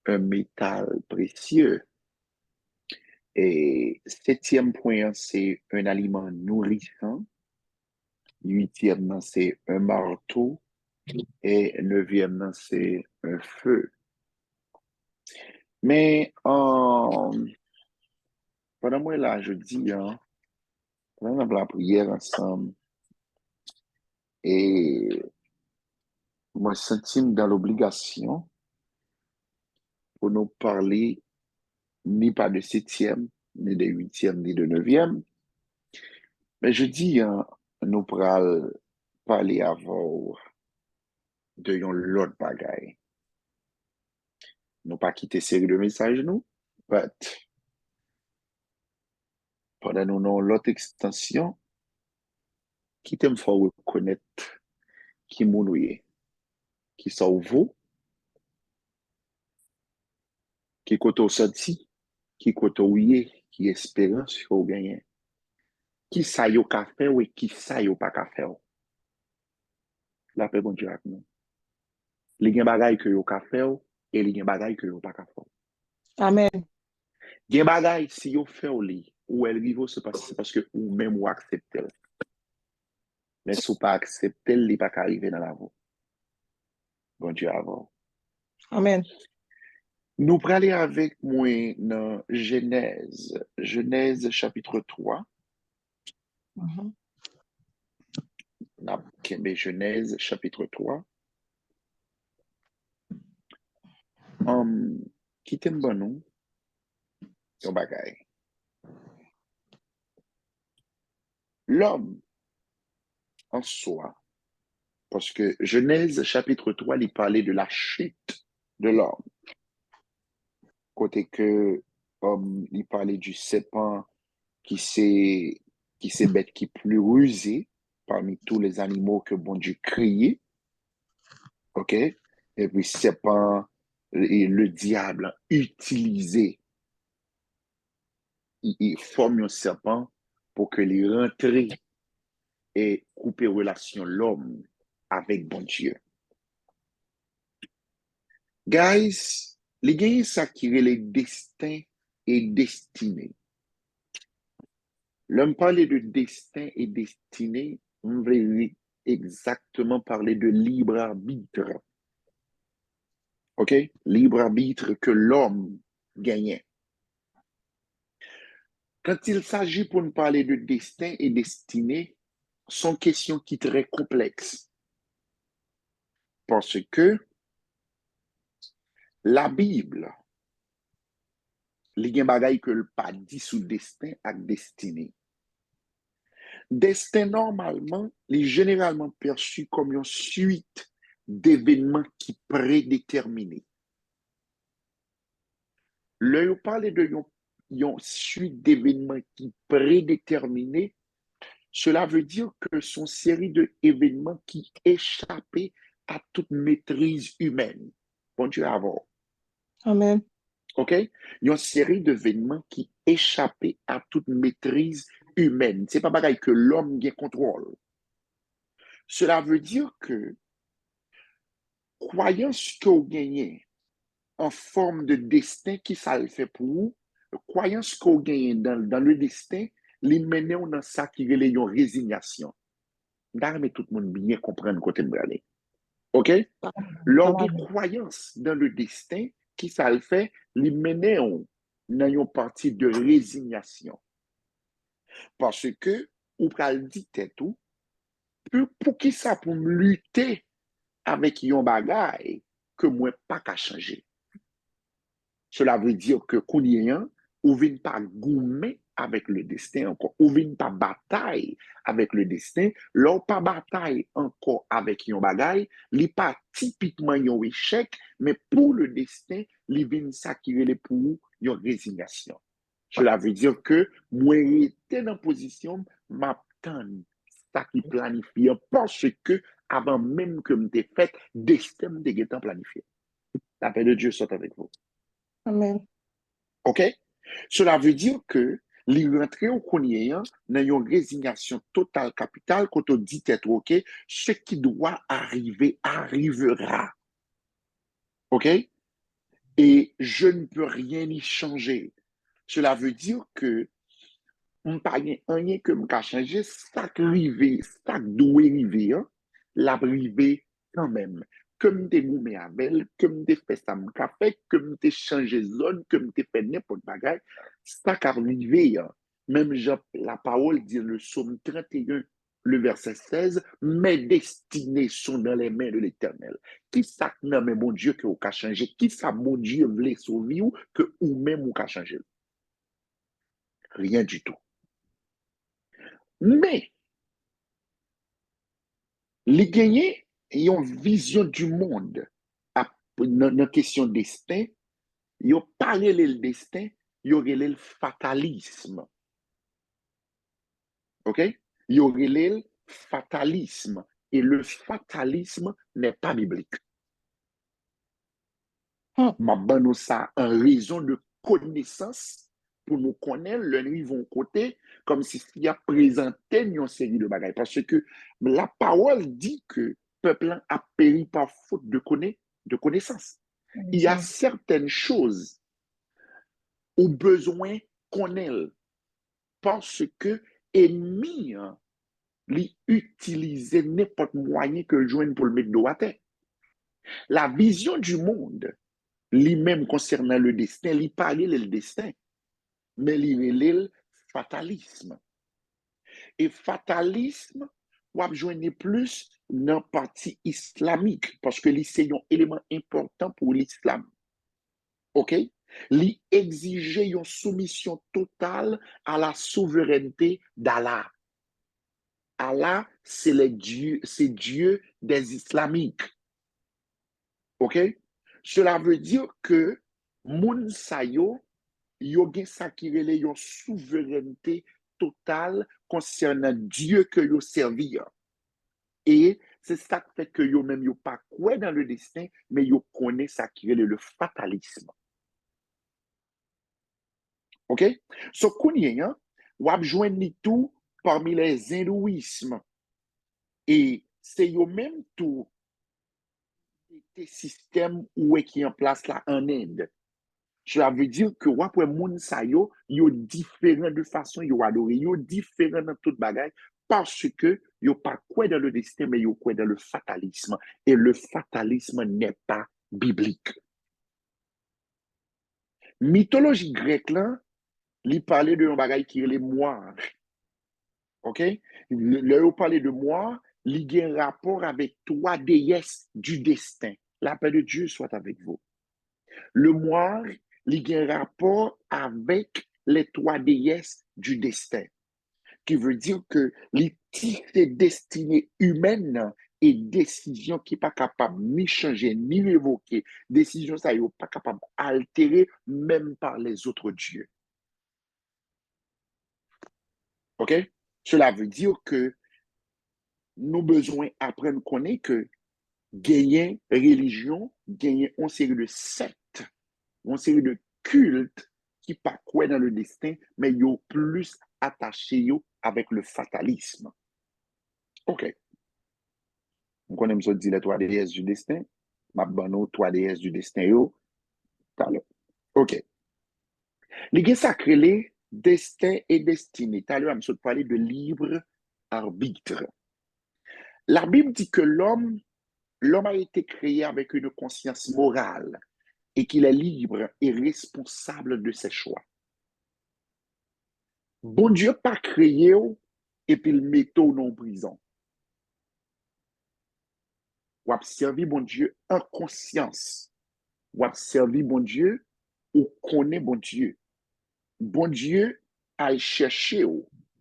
Speaker 5: un métal précieux. Et 7e point, c'est un aliment nourrissant. 8e, c'est un marteau. Et 9e, c'est un feu. Mais pendant moi là, je dis, pendant la prière ensemble, et moi sentis dans l'obligation pour nous parler ni pas de 7e, ni de 8e, ni de 9e. Mais je dis, nous pourrons parler avant de l'autre bagaille. Nous pas quitter série de messages, nous, but pendant nous avons l'autre extension, qui t'aime faut reconnaître qui mounouye, qui sauve, qui koto senti, qui koto ouye, qui espérance yo gagné, qui sa yo ka fait ou qui sa yo pas ka fait. La paix bon Dieu avec nous. Li gen bagay que yo ka fait et li gen bagay que yo pas ka fait.
Speaker 4: Amen.
Speaker 5: Gen bagay si yo fait ou li ou elle rivo c'est parce que ou même ou accepter. Mais si vous pas accepter, il n'est pas arriver dans la vie. Bon Dieu avant.
Speaker 3: Amen.
Speaker 5: Nous prenons aller avec moi dans Genèse. Genèse chapitre 3.
Speaker 3: Mhm.
Speaker 5: Genèse chapitre 3. Qui t'aime bon nous? Yon bagay. L'homme en soi, parce que Genèse chapitre 3, il parlait de la chute de l'homme. Côté que il parlait du serpent qui c'est bête qui plus rusé parmi tous les animaux que bon Dieu créé. OK? Et puis serpent et le diable utilisé, il forme un serpent pour que les rentrées et couper relation l'homme avec bon Dieu. Guys, les gars, ça qui est les destins et destinée. L'homme parlait de destin et destinée, on veut exactement parler de libre arbitre. OK? Libre arbitre que l'homme gagnait. Quand il s'agit pour nous parler de destin et destinée, sont questions qui sont très complexes. Parce que la Bible, il y a des choses que le pas dit sous destin et destinée. Destin, normalement, est généralement perçu comme une suite d'événements qui prédéterminés. Là, on parle de une suite d'événements qui prédéterminés. Cela veut dire que sont une série d'événements qui échappaient à toute maîtrise humaine. Bon Dieu avant.
Speaker 3: Amen.
Speaker 5: OK? Il y a une série d'événements qui échappaient à toute maîtrise humaine. Ce n'est pas pareil que l'homme qui contrôle. Cela veut dire que croyance que vous gagnez en forme de destin qui ça le fait pour vous, croyance que vous gagnez dans le destin, les mener dans ça qui est une résignation. Mais tout le monde bien comprendre côté de aller. OK? Leur croyance dans le destin qui ça le fait, les mener dans une partie de résignation. Parce que, ou pral dit tout, pour qui ça pour me lutter avec yon bagay que moi pas qu'à changer. Cela veut dire que kounyen, ou vin pas goumer avec le destin encore, ou vin pas bataille avec le destin, l'on pas bataille encore avec yon bagay, li pas typiquement yon échec, mais pour le destin, li vin ça qui est pour yon résignation. Cela veut dire que moi j'étais dans position m'attendre ça qui planifie parce que avant même que m'était fait destin m'était planifié. La paix de Dieu soit avec vous.
Speaker 3: Amen.
Speaker 5: OK? Cela veut dire que les rentrées au connaissant dans une résignation totale capitale quand on dit être OK, ce qui doit arriver arrivera. OK? Et je ne peux rien y changer. Cela veut dire que on pas rien que me changer, ça arrivé, ça doit arriver, hein, la arrivé quand même. Comme t'es goumé avec, comme t'es fait ça me fait, comme t'es changé zone, comme t'es fait n'importe bagage, ça arrivé, hein. Même la parole dit le psaume 31, le verset 16, mes destinées sont dans les mains de l'Éternel. Qui ça non mais mon Dieu que vous a changé? Qui ça mon Dieu voulait sauver ou que ou même vous a changé? Rien du tout. Mais, les gagnants ont une vision du monde dans la question destin, ils ont parlé le destin, ils ont le fatalisme. OK? Ils ont le fatalisme. Et le fatalisme n'est pas biblique. Ma bonne ça en raison de connaissance pour nous connaître le niveau côté comme si il a présenté une série de bagages parce que la parole dit que peuple a péri par faute de connaissance. Il y a certaines choses au besoin qu'on ait parce que ennemi li utiliser n'importe moyen que le joigne pour le mettre dos à terre. La vision du monde, lui-même concernant le destin, lui parlait le destin, mais lui relève fatalisme. Et fatalisme, on va joindre plus dans la partie islamique, parce que c'est un élément important pour l'islam. OK? Li exiger une soumission totale à la souveraineté d'Allah. Allah, c'est Dieu des islamiques. OK? Cela veut dire que moun sa yo gen sa ki rele yon souveraineté totale concernant Dieu que yo servi. Et c'est ça qui fait que yo même yo pas quoi dans le destin, mais yo connaît ça qui rele le fatalisme. OK? So kounye, wap jwen ni tout parmi les hindouismes. Et c'est yo même tout des systèmes où est qui en place là en Inde. Cela veut dire que wapwe moun sa yo différent de façon yo adoré, yo différent dans toute bagaille parce que yo pas quoi dans le destin mais yo quoi dans le fatalisme et le fatalisme n'est pas biblique. Mythologie grecque là, li parlait de un bagaille qui est les moires. OK? Là, on parlait de moire, li gen rapport avec trois déesses du destin. La paix de Dieu soit avec vous. Le moire, il a un rapport avec les trois déesses du destin, qui veut dire que les destinées humaines et décisions qui ne sont pas capables ni changer ni révoquer, décisions qui ne sont pas capables d'altérer même par les autres dieux. OK? Cela veut dire que nous avons besoin d'apprendre à connaître que gagner religion, gagner une série de sectes, une série de cultes qui pas quoi dans le destin, mais yo plus attaché avec le fatalisme. OK. On connaît ça dit les trois déesses du destin. Ma bano trois déesses du destin yo. OK. Les gens sacrés destin et destinée. Tout à l'heure, je parler de libre arbitre. La Bible dit que l'homme a été créé avec une conscience morale et qu'il est libre et responsable de ses choix. Bon Dieu pas créé et puis le mette en prison. Ou observer bon Dieu en conscience. Ou observer bon Dieu ou connaît bon Dieu. Bon Dieu a cherché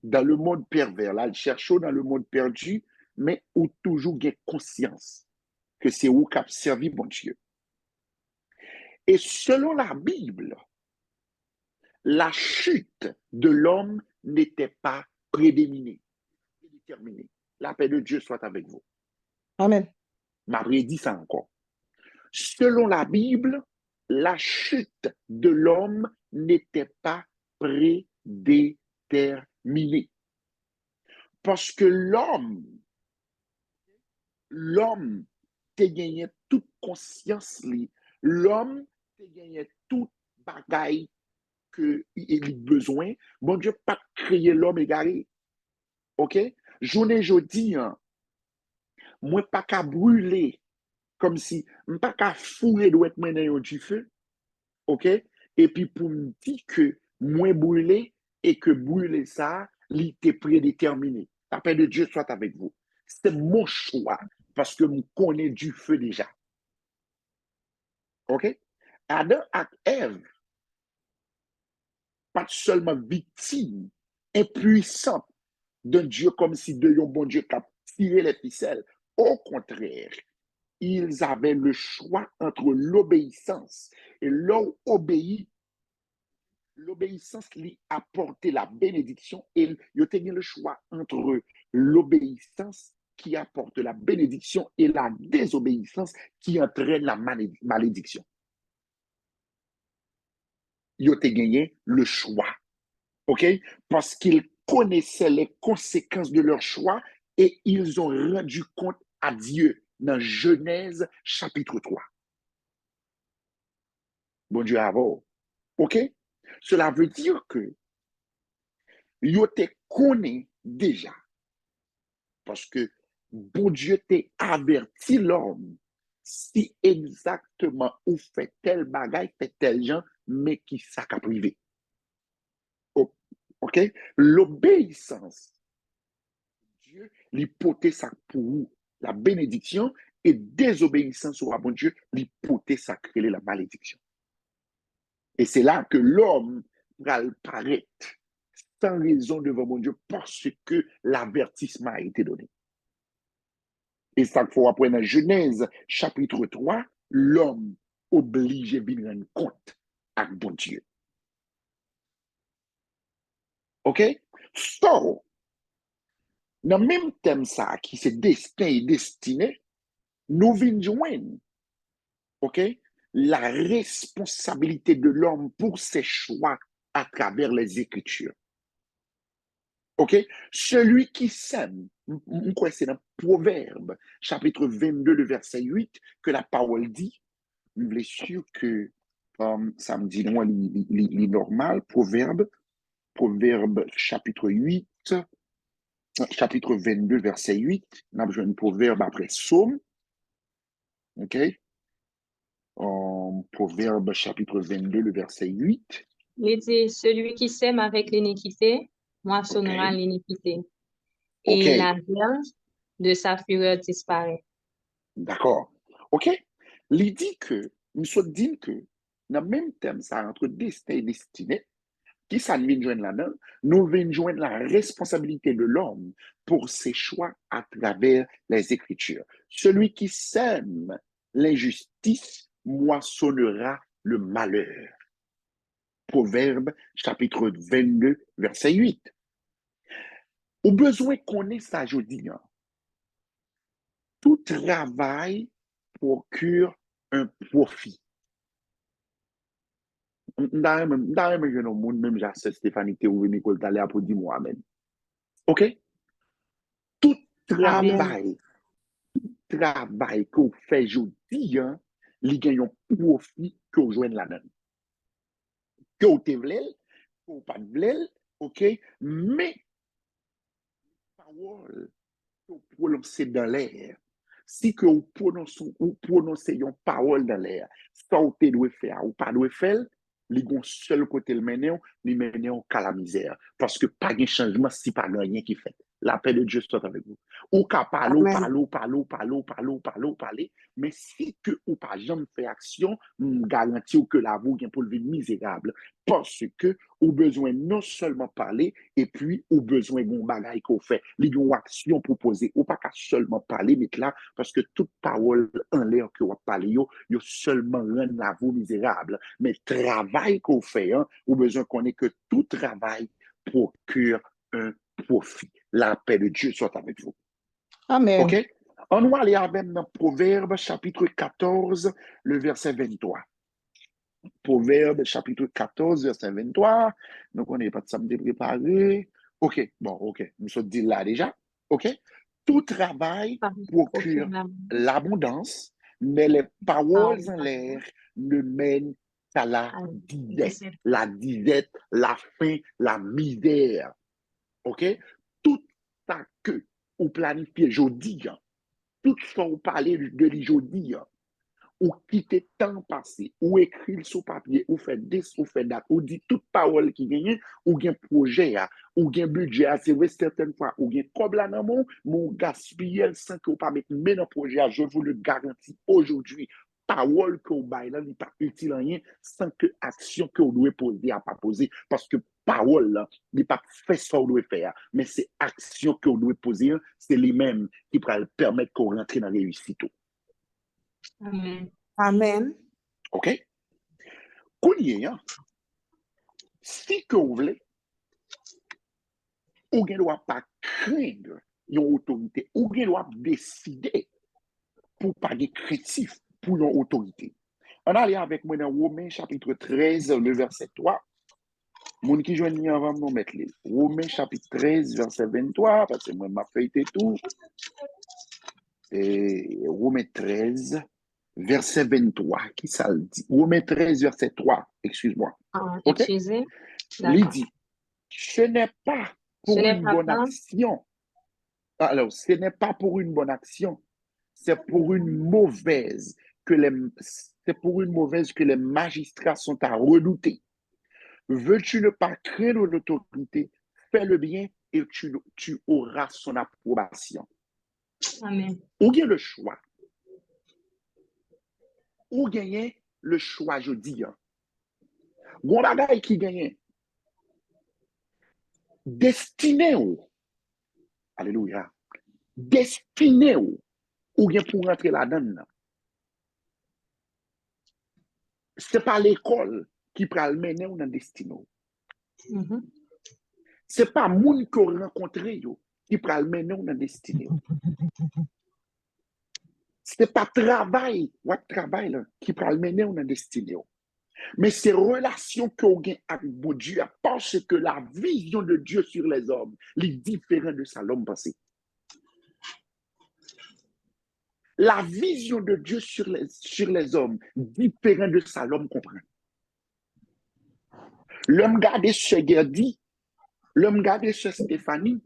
Speaker 5: dans le monde pervers, là, il cherche dans le monde perdu, mais ou toujours gain conscience que c'est où qu'a servi bon Dieu. Et selon la Bible, la chute de l'homme n'était pas prédéterminée. La paix de Dieu soit avec vous.
Speaker 3: Amen.
Speaker 5: M'a prédit ça encore. Selon la Bible, la chute de l'homme n'était pas prédéterminée. Parce que l'homme te gagné toute conscience, l'homme te gagné toute bagaille que il a besoin. Bon Dieu pas créé l'homme égaré. OK? Journée jodi, moi pas qu'à brûler comme si pas qu'à fourrer doit être dans du feu. OK? Et puis pour me dire que moi brûler et que brûler ça, il était prédéterminé. La paix de Dieu soit avec vous. C'est mon choix parce que je connais du feu déjà. OK? Adam et Ève, pas seulement victimes, impuissantes d'un Dieu comme si de un bon Dieu qui a tiré les ficelles. Au contraire, ils avaient le choix entre l'obéissance et leur obéir. L'obéissance lui apportait la bénédiction et ils ont le choix entre l'obéissance qui apporte la bénédiction et la désobéissance qui entraîne la malédiction. Ils ont gagné le choix. OK? Parce qu'ils connaissaient les conséquences de leur choix et ils ont rendu compte à Dieu dans Genèse chapitre 3. Bon Dieu avant. OK? Cela veut dire que ils te connaissent déjà Parce que bon Dieu t'a averti l'homme. Si exactement ou fait tel bagay, fait tel gens, mais qui ça qu'a privé. OK? L'obéissance, Dieu, l'hypothèse ça pour vous, la bénédiction, et désobéissance au bon Dieu, l'hypothèse ça crée la malédiction. Et c'est là que l'homme va paraître sans raison devant mon Dieu parce que l'avertissement a été donné. Et ça qu'il faut apprendre dans Genèse, chapitre 3, l'homme obligé de rendre compte à bon Dieu. OK? So, dans le même thème ça, qui c'est destin et destiné, nous venons joindre, OK, la responsabilité de l'homme pour ses choix à travers les Écritures. OK? Celui qui sème, c'est dans Proverbe, chapitre 22, le verset 8, que la parole dit, je suis sûr que ça me dit, moi, les normal, Proverbe, chapitre 8, chapitre 22, verset 8, on a besoin de Proverbe après Psaume, OK? Proverbe, chapitre 22, le verset 8.
Speaker 1: Il dit, celui qui sème avec l'iniquité, moissonnera
Speaker 5: OK.
Speaker 1: l'iniquité.
Speaker 5: OK.
Speaker 1: Et la verge de sa fureur disparaît.
Speaker 5: D'accord. OK? Il dit que, nous sommes dit que, dans le même thème, ça entre destin et destinée, qui ça nous vient joindre là-dedans? Nous venons joindre la responsabilité de l'homme pour ses choix à travers les Écritures. Celui qui sème l'injustice moissonnera le malheur. Proverbe, chapitre 22, verset 8. Au besoin qu'on ait ça, je dis, hein, tout travail procure un profit. Dans le monde, même j'ai Stéphanie, tu es ouvert l'école, tu allé pour dire moi, amen. OK? Tout
Speaker 2: Amen.
Speaker 5: travail qu'on fait aujourd'hui, hein, il y a un profit qu'on joue là-dedans. Que vous te voulez, que vous pas de voulez, OK? Mais, parole que vous prononcez dans l'air, si que vous prononcez une parole dans l'air, ça vous devez faire ou pas devez faire, les gon seul côté le mener, les mener à la misère. Parce que pas de changement si pas de rien qui fait. La paix de Dieu soit avec vous. Ou qu'à parler, parler, mais si que ou pas jamais fait action, garantis que la vous pour le vivre misérable. Parce que ou besoin non seulement parler, et puis ou besoin d'un bagage qu'on fait, les action proposée, ou pas qu'à seulement parler, mais là, parce que toute parole en l'air que vous parlez, yo seulement rend la vous misérable. Mais travail qu'on fait, hein, ou besoin qu'on ait que tout travail procure un profit. La paix de Dieu soit avec vous.
Speaker 4: Amen.
Speaker 5: OK? On va aller avec dans Proverbe, chapitre 14, le verset 23. Proverbe, chapitre 14, verset 23. Donc, on n'est pas de samedi préparé. OK, bon, OK. Nous sommes dit là déjà. OK? Tout travail procure l'abondance, mais les paroles en l'air ne mènent qu'à la disette. La disette, la faim, la misère. OK? Tout ça que vous planifiez jeudi, tout ça vous parlez de l'aujourd'hui, ou quitter temps passé, ou écrire sur papier, ou faire des, ou faire date, ou dit toute parole qui gagne, ou gagne projet, ou gagne budget, c'est vrai, certaines fois, ou gagne comme là dans mon gaspiller sans que vous pas mettre dans le projet, je vous le garantis aujourd'hui. Parole que vous baillez là n'est pas utile à rien sans que action que vous devez poser à pas poser, parce que parole là n'est pas fait ça vous devez faire, mais c'est action que vous devez poser, c'est les mêmes qui pourraient permettre qu'on rentre dans la réussite.
Speaker 1: Amen.
Speaker 2: Amen.
Speaker 5: OK? Kounye, si que vous voulez, ou ne doit pas craindre une autorité, ou ne doit décider pour pas de critique pour une autorité. On allait avec moi dans Romains chapitre 13, le verset 3. Moun qui joignent avant nous mettre les Romains chapitre 13, verset 23, parce que moi, ma feuille était tout. Et Romains 13, verset 23, qui ça le dit? Romains 13, verset 3, excuse-moi. OK?
Speaker 1: Excusez.
Speaker 5: Il dit, ce n'est pas pour une bonne action. Alors, ce n'est pas pour une bonne action, c'est pour une mauvaise c'est pour une mauvaise que les magistrats sont à redouter. Veux-tu ne pas craindre l'autorité, fais le bien et tu auras son approbation.
Speaker 1: Amen.
Speaker 5: Ou bien le choix. Ou gagner le choix, je dis. Gon bagay qui gagne. Destiné ou. Alléluia. Destiné ou bien pour rentrer là-dedans. Ce n'est pas l'école qui peut le mener ou dans destiné. Ce n'est pas moun que rencontré qui peut le mener ou dans destiné. Ce n'est pas travail qui peut le mener ou dans destiné. Mais c'est relation que vous avez avec bon Dieu parce que la vision de Dieu sur les hommes est différente de ça l'homme passé. La vision de Dieu sur les hommes différente de ça l'homme comprend. L'homme garde ce Gerdi, l'homme garde ce Stéphanie,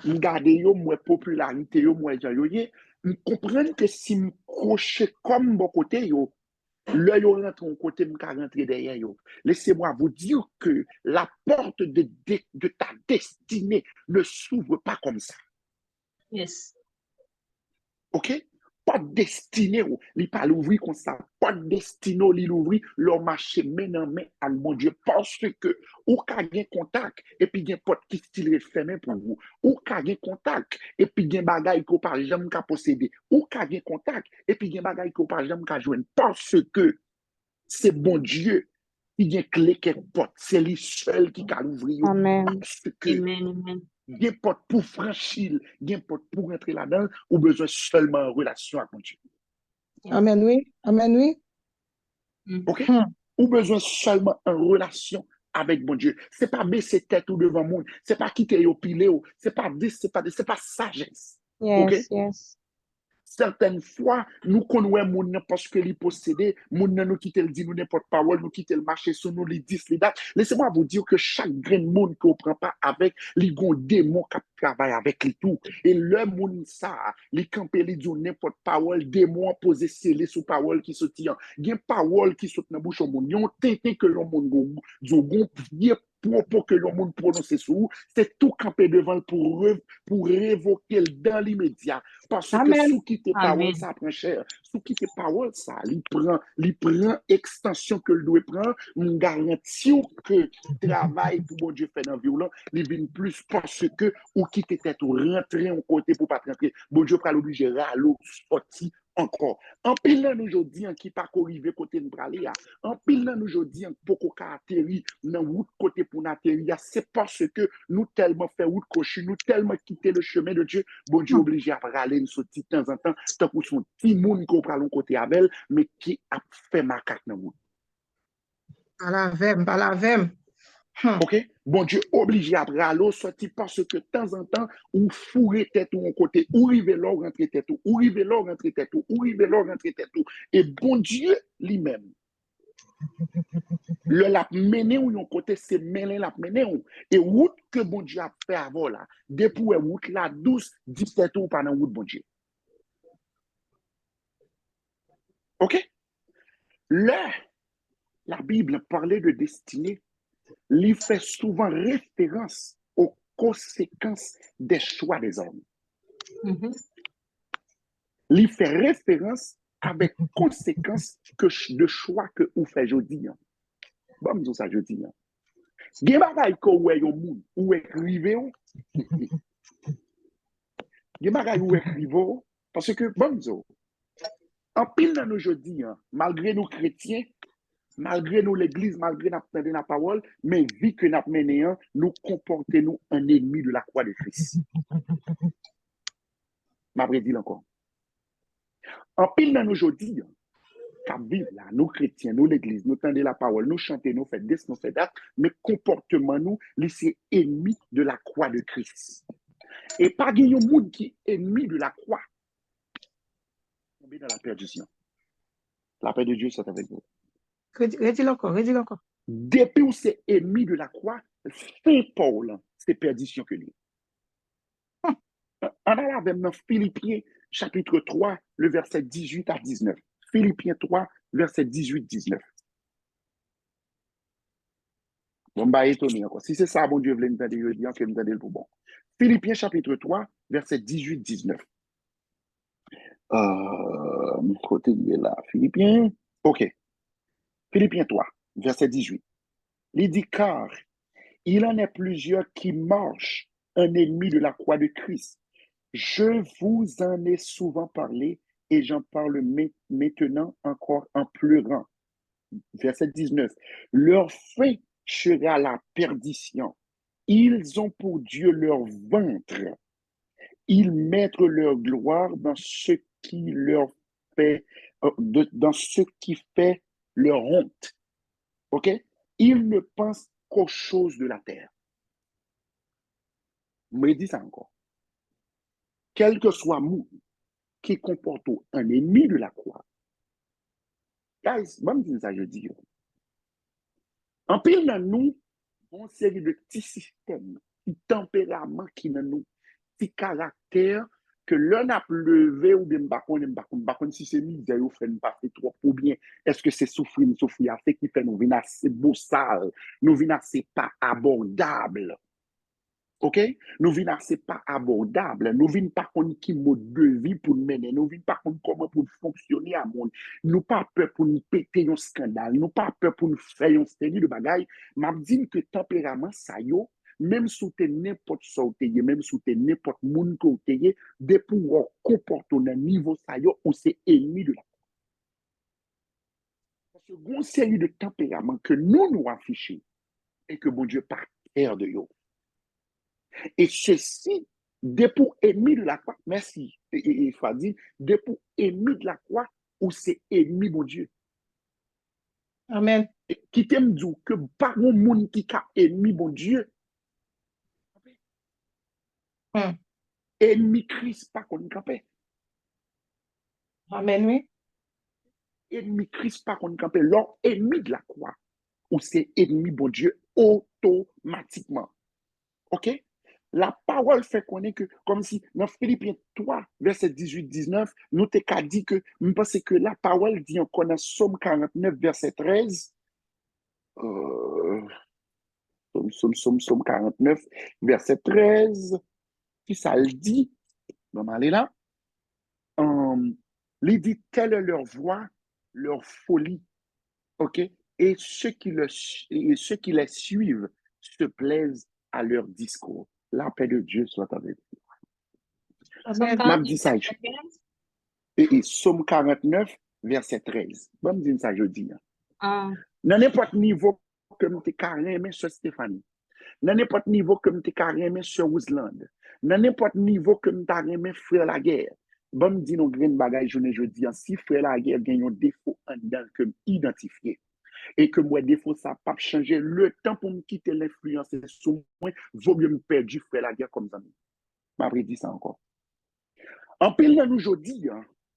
Speaker 5: l'homme garde yo moins popularité yo moins jan yo ye, on comprend que si me crocher comme bon côté yo, là yo rentre un côté me ka rentrer derrière yo. Laissez-moi vous dire que la porte de ta destinée ne s'ouvre pas comme ça.
Speaker 1: Yes.
Speaker 5: OK? Pas de destinée, il pas l'ouvrir comme ça. Pas de destinée, il l'ouvrir, leur marché main en main à mon Dieu. Parce que, ou ka gen contact, et puis gen porte qui style fermé pour vous. Ou ka gen contact, et puis gen bagay ko pa jamais ka posséder. Ou ka gen contact, et puis gen bagay ko pa jamais ka joindre. Parce que, c'est bon Dieu qui gen clé quelque porte. C'est lui seul qui ka l'ouvrir.
Speaker 2: Amen.
Speaker 5: Parce que,
Speaker 1: Amen. Amen.
Speaker 5: gen porte pour franchir, gen porte pour rentrer là-dedans, ou besoin seulement en relation avec mon Dieu.
Speaker 3: Amen, oui. Amen, oui.
Speaker 5: OK? Ou besoin seulement en relation avec mon Dieu. C'est pas baisser tête ou devant monde. C'est pas quitter au pilé. C'est pas c'est pas sagesse. OK?
Speaker 2: Yes, yes.
Speaker 5: Certaines fois, nous connaissons moun parce que les possédés, moun nous quitte le dit nous n'importe parole, nous quitte le marché sur nous les 10 les dates. Laissez-moi vous dire que chaque grain de monde qu'on prend pas avec, les gon démon qui travaille avec les tout. Et le monde ça, les camper les dit n'importe parole, démon posé scellé sous parole qui sortit. Gen parole qui saute dans bouche au monde. Yon tété que le monde gon pour que le monde prononce sous, c'est tout camper devant pour révoquer dans l'immédiat. Parce
Speaker 2: Amen.
Speaker 5: que sous qui tes
Speaker 1: Amen.
Speaker 5: paroles, ça prend cher. Sous qui tes paroles, ça, il prend extension que le doit prendre. On garantit que travail pour bon Dieu fait dans violent, il vient plus parce que ou qui tes têtes ou rentrer en côté pour pas rentrer. Bon Dieu pas l'obliger à l'eau sorti encore. En pile là aujourd'hui qui pas arriver côté nous praler, en pile là aujourd'hui pour qu'on atterri dans route côté pour atterrir, c'est parce que nous tellement fait route cochue, nous tellement quitté le chemin de Dieu, bon Dieu obligé à aller nous sortir de temps en temps, tant que son petit monde qu'on prend côté avec, mais qui a fait macaque dans route.
Speaker 3: Pas la vem.
Speaker 5: OK? Bon Dieu obligé à aller sortir parce que de temps en temps, ou fourrer tête ou en côté, ou rive là rentrer tête ou rive là rentrer tête ou rive là rentrer tête et bon Dieu lui-même le l'a mené ou yon côté c'est mêlé l'a mené ou et route que bon Dieu a fait avant là depuis route la douce 17 ou pendant route bon Dieu. OK? Là la Bible parlait de destinée, il fait souvent référence aux conséquences des choix des hommes. Il fait référence avec conséquences de choix que vous faites aujourd'hui. Bon, nous ça jeudi. Gen bagay ko wè yon moun ou écrivé ou. Gen bagay ou écrivé ou parce que bon zo. En pile dans nos jeudi, malgré nous chrétiens, malgré nous l'église, malgré nous entendre la parole, mais vu que nous mené nous comportons nous un ennemi de la croix de Christ. M'a dit encore. En pile dans nos jeudi, qu'à vivre là, nous chrétiens, nous l'église, nous entendons la parole, nous chantons, nous faisons des, nous faisons dat, mais comportement nous, c'est ennemi de la croix de Christ. Et pas de monde qui est ennemi de la croix. Tomber dans la perdition. La paix de Dieu soit avec vous.
Speaker 3: Redis-le encore.
Speaker 5: Depuis où c'est ennemi de la croix, Saint Paul, c'est perdition que lui. En allant dans Philippiens chapitre 3, le verset 18 à 19. Philippiens 3, verset 18-19. Bon, bah, étonné encore. Si c'est ça, bon Dieu, voulait nous donner, je dis que nous donner le pour bon. Philippiens chapitre 3, verset 18-19. Côté là, Philippiens. OK. Philippiens 3, verset 18. Il dit, car il en est plusieurs qui marchent un ennemi de la croix de Christ. Je vous en ai souvent parlé et j'en parle maintenant encore en pleurant. Verset 19. Leur fin sera la perdition. Ils ont pour Dieu leur ventre. Ils mettent leur gloire dans ce qui leur fait, dans ce qui fait leur honte. OK? Ils ne pensent qu'aux choses de la terre. Me dit ça encore. Quel que soit nous qui comporte un ennemi de la croix. Guys, moi, je dis ça, je dis. En pile dans nous, une série de petits systèmes, petits tempéraments qui dans nous, petits caractères que l'on a levé ou bien si c'est misère ou fait pas trop ou bien est-ce que c'est souffrir assez qui fait nous venir assez beau sale, nous venir assez pas abordable. OK? Nous venons assez pas abordable. Nous venons pas connaître qui mode de vie pour nous mener. Nous venons pas connaître comment pour fonctionner à monde. Nous pas peur pour nous péter un scandale. Nous pas peur pour nous faire une série de bagailles. M'a dit que tempérament ça yo, même sous t'es n'importe sorte, même sous t'es n'importe monde que t'es, de pouvoir comporter dans niveau ça yo ou c'est ennemi de la. Parce que une série de tempéraments que nous affichons et que bon Dieu pas peur de yo. Et ceci, des pour ennemi de la croix, merci, il faut dire, des pour ennemi de la croix, ou c'est ennemi, mon Dieu.
Speaker 3: Amen.
Speaker 5: Et qui t'aime dire que pas un monde qui a ennemi, mon Dieu. Ennemi Christ, pas qu'on campé.
Speaker 3: Amen, oui.
Speaker 5: Ennemi Christ, pas qu'on campé. L'or ennemi de la croix, ou c'est ennemi, mon Dieu, automatiquement. OK? La parole fait connaître que, comme si dans Philippiens 3, verset 18-19, nous t'ai dit que, je pense que la parole dit encore dans Somme 49, verset 13, Somme 49, verset 13, qui ça le dit, on va aller là, il dit, telle est leur voix, leur folie, ok, et ceux qui les suivent se plaisent à leur discours. La paix de Dieu soit avec vous.
Speaker 3: Amen.
Speaker 5: M'a dit ça. Et Somme 49, verset 13. Bon, me dire ça, je dis. Dans n'importe niveau que nous te carrément sur Stéphanie, dans n'importe niveau que nous te carrément sur Woodland, dans n'importe niveau que nous te carrément frère la guerre, bon, me dit nos grains de bagages, je dis, si frère la guerre gagne un défaut en dedans que m'identifier, et que moi, défaut, ça n'a pas changé, le temps pour me quitter l'influence sur moi, vaut mieux me perdre frère la guerre comme ça. M'a dit ça encore. En pile, nous aujourd'hui,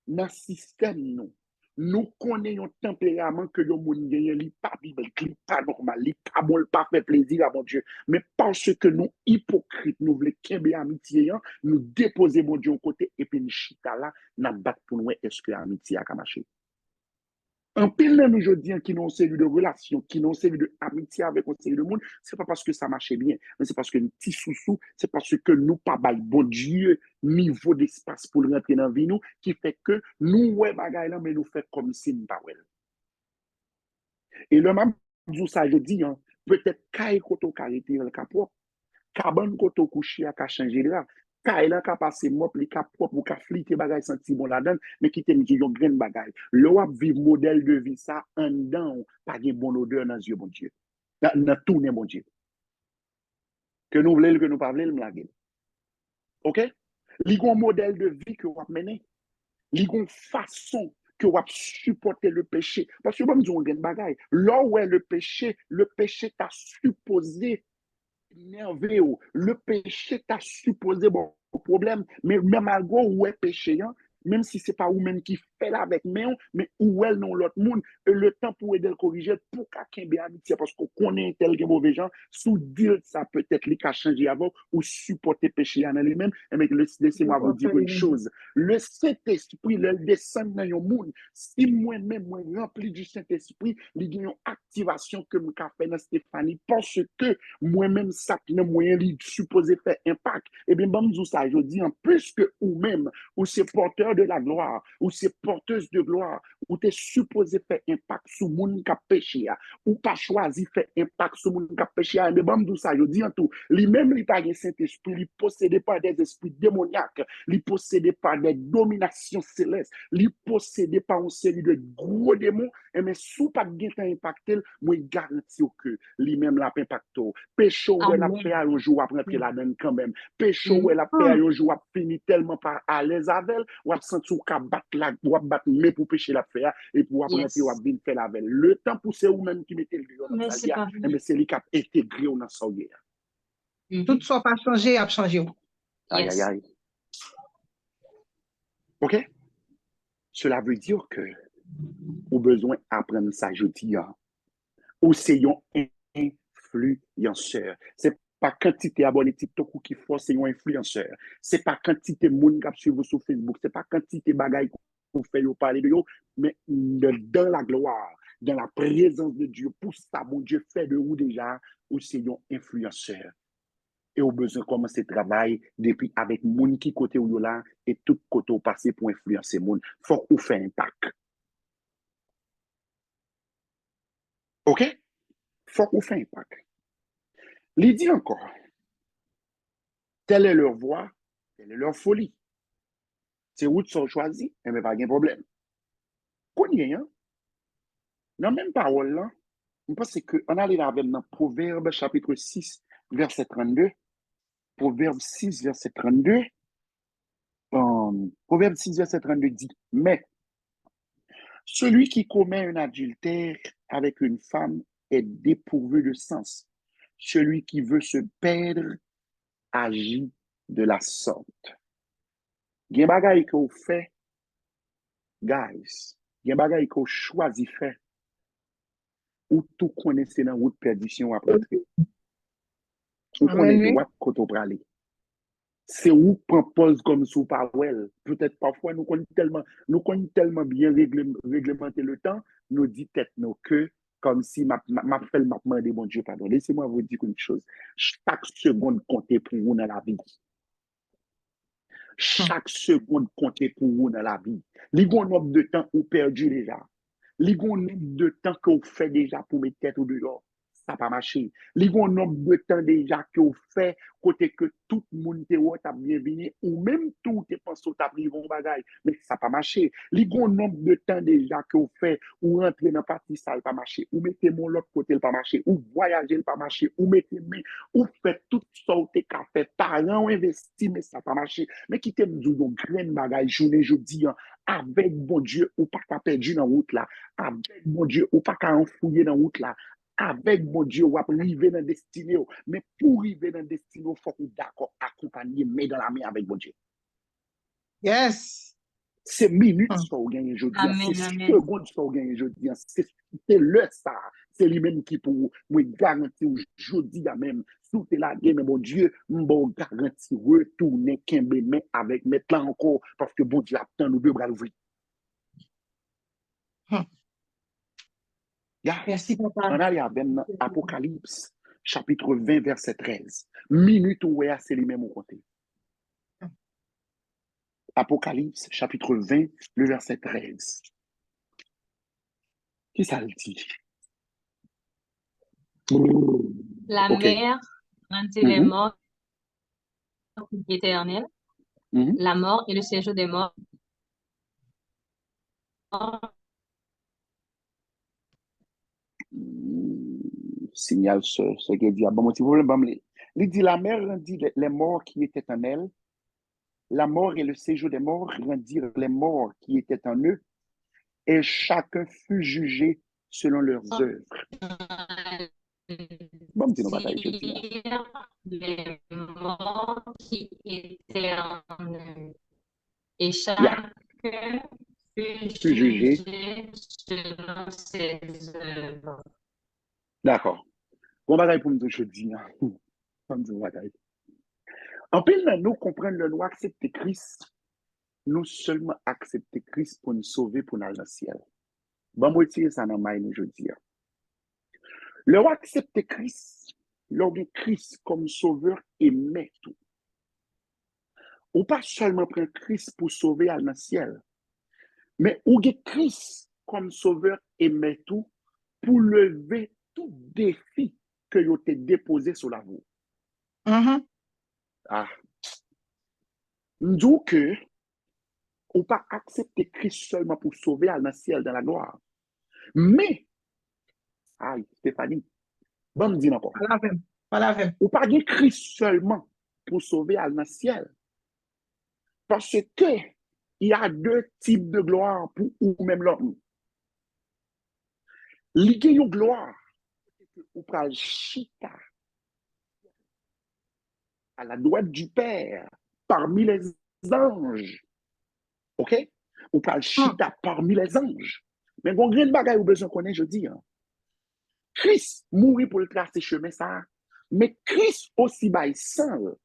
Speaker 5: dans le système, nous connaissons un tempérament que nous avons n'est pas biblique, n'est pas normal, n'est pas bon, pas fait plaisir à mon Dieu. Mais parce que nous, hypocrites, nous voulons qu'il y ait amitié, nous déposer mon Dieu au côté et puis nous chita là, nous battons pour nous, est-ce que l'amitié a marché. En pile, nous aujourd'hui, qui n'ont série de relations, qui n'ont série d'amitié avec un série de monde, c'est pas parce que ça marchait bien, mais c'est parce que nous petits sous-sous, c'est parce que nous pas bal bon Dieu niveau d'espace pour rentrer dans la vie nous, qui fait que nous ouais bagaille là, mais nous fait comme si nous pas ouais. Et le même jour ça je dis, peut-être caille koto carité le capot, cabane koto couché à changer là. Kaila ka passe mop li ka propre ou ka flite bagay senti bon la donne mais qui te dit yon grain bagay le wap vive modèle de vie ça en dedans pas de bon odeur dans yeux bon Dieu dans tout bon Dieu que nous voulons que nous pas voulons la gueule OK li gon modèle de vie que wap mener li gon façon que wap supporter le péché parce que bon dit on grain bagay là où est le péché t'a supposé le péché t'a supposé bon problème mais même malgré où est péché même si c'est pas ou même qui fait là avec mais ou elle non l'autre monde, et le temps pour aider le corriger, pour qu'à bien amitié, parce qu'on connaît tel que mauvais gens, sous dire ça peut-être lui qu'à changer avant, ou supporter péché en lui-même, mais laissez-moi vous dire une chose, le Saint-Esprit, le descend dans le monde, si moi-même, moi rempli du Saint-Esprit, il y a une activation que je fais dans Stéphanie, parce que moi-même, ça qui est moyen, il supposé faire impact, et bien, bon, ça, je dis, en plus que ou même, ou c'est porteur de la gloire, ou c'est porteuse de gloire, ou tu es supposé faire impact sur le monde qui a péché, ou pas choisi faire impact sur le monde qui a péché, mais bon, ça, je dis en tout, lui-même, il n'a pas de Saint-Esprit, il possédé par des esprits démoniaques, il possédé par des dominations célestes, il possédé par une série de gros démons, et mais sous pas de impacté, moi, garantis que lui-même l'a impacté. Péché, où elle a fait un jour après rentrer là-dedans quand même. Péché, où elle a fait un jour après fini tellement par à l'aise avec elle, ou a senti qu'à battre la, ou a battre mais pour pécher la faire, et pour après rentrer, ou a bien faire la veille. Le temps pour c'est ou même qui mettait le lion dans sa vie, mais c'est lui qui a intégré dans sa vie.
Speaker 4: Tout ça pas changé, a changé.
Speaker 5: Aïe, aïe, aïe. OK? Cela veut dire que ou besoin d'apprendre ça, je dis, ou c'est un influenceur. C'est pas quantité abonné TikTok ou qui force c'est un influenceur. C'est pas quantité monde qui suivre sur Facebook, c'est pas quantité bagaille qu'on fait yo parler de yo, mais dans la gloire, dans la présence de Dieu, pour ça mon Dieu fait de vous déjà, ou c'est un influenceur. Et au besoin de commencer le travail depuis avec moun qui côté ou là et tout côté au passé pour influencer moun. Faut qu'on fait impact. OK? Faut qu'on fait impact. Il dit encore, telle est leur voix, telle est leur folie. C'est où ils sont choisis, mais pas de problème. Connais, hein? Dans la même parole là, je pense qu'on a là avec dans Proverbe chapitre 6, verset 32. Proverbe 6, verset 32. Proverbe 6, verset 32 dit, mais celui qui commet un adultère avec une femme est dépourvu de sens. Celui qui veut se perdre agit de la sorte. Gen bagay que vous fait, guys, gen bagay que vous choisi faire, ou tout connaissez dans route perdition après. Ou connaissez droit côté pour aller. C'est où propose comme sous parole. Peut-être parfois nous connaissons tellement bien réglementer le temps, nous dit tête nos que comme si m'a fait m'a demandé bon Dieu pardon. Laissez-moi vous dire une chose. Chaque seconde compte pour vous dans la vie. Chaque seconde compte pour vous dans la vie. Les gros nombre de temps ou perdu déjà. Les gros nombre de temps que vous faites déjà pour mettre tête au dehors. Ça n'a pas marché. Les gros nombre de temps déjà que vous faites côté que tout le monde est bienvenu ou même tout est pensé au tapis bon bagaille mais ça n'a pas marché. Les gros nombre de temps déjà que vous faites ou rentrer dans partie ça n'a pas marché ou mettez mon l'autre côté n'a pas marché ou voyager n'a pas marché ou mettez ou faites tout ça au fait parents investi mais ça n'a pas marché mais qui t'aime du grain bagaille journée jeudi avec bon Dieu ou pas qu'à perdre dans route là avec bon Dieu ou pas qu'à enfouiller dans route là avec mon Dieu, ou après arriver dans la destinée. Mais pour arriver dans la destinée, il faut qu'on d'accord accompagner, mais dans la main avec mon Dieu.
Speaker 4: Yes.
Speaker 5: C'est minutes que vous gagnez aujourd'hui, c'est secondes que vous gagnez aujourd'hui, c'est le ça. C'est lui-même qui pour vous garantir aujourd'hui même, sous la game, mais mon Dieu, vous garantir retourner Kembe avec maintenant encore, parce que bon Dieu attend nous deux bras ouverts.
Speaker 4: Merci, papa.
Speaker 5: On a dans Apocalypse, chapitre 20, verset 13. Minute où c'est les mêmes au côté. Apocalypse, chapitre 20, le verset 13. Qui ça le dit?
Speaker 1: La mer rendit les morts éternels, la mort et le séjour des morts.
Speaker 5: Signal ce que dit. Bon, si vous voulez, il dit la mer rendit les morts qui étaient en elle, la mort et le séjour des morts rendirent les morts qui étaient en eux, et chacun fut jugé selon leurs œuvres. Bon, dis nous bataille, je dis.
Speaker 1: Les morts qui étaient en eux. Et chacun chacun fut
Speaker 5: Puis jugé.
Speaker 1: jugé selon ses œuvres.
Speaker 5: D'accord. Bon bagay pour nous aujourd'hui. Comme du bagay. En pile, nous comprenons le nous accepter Christ. Nous seulement accepter Christ pour nous sauver, pour nous aller dans le ciel. Bon, moi, tirer ça dans ma main aujourd'hui. Le accepter Christ, lors de Christ comme sauveur et maître. Ou pas seulement prendre Christ pour sauver à dans le ciel, mais ou get Christ comme sauveur et maître pour lever tout défi que vous avez déposé sur la voie. Ah. Nous que ou pas accepter Christ seulement pour sauver à dans le ciel, dans la gloire. Mais, aïe, Stéphanie, bon me dire encore.
Speaker 4: Pas la
Speaker 5: Ou pas get Christ seulement pour sauver à dans le ciel. Parce que il y a deux types de gloire pour ou même l'homme. Il y a une gloire ou pral chita à la droite du Père parmi les anges. OK? Ou pral chita parmi les anges. Mais bon, grand bagay ou besoin connaître, je dis. Christ mourit pour le tracer chemin ça. Mais Christ aussi bail sang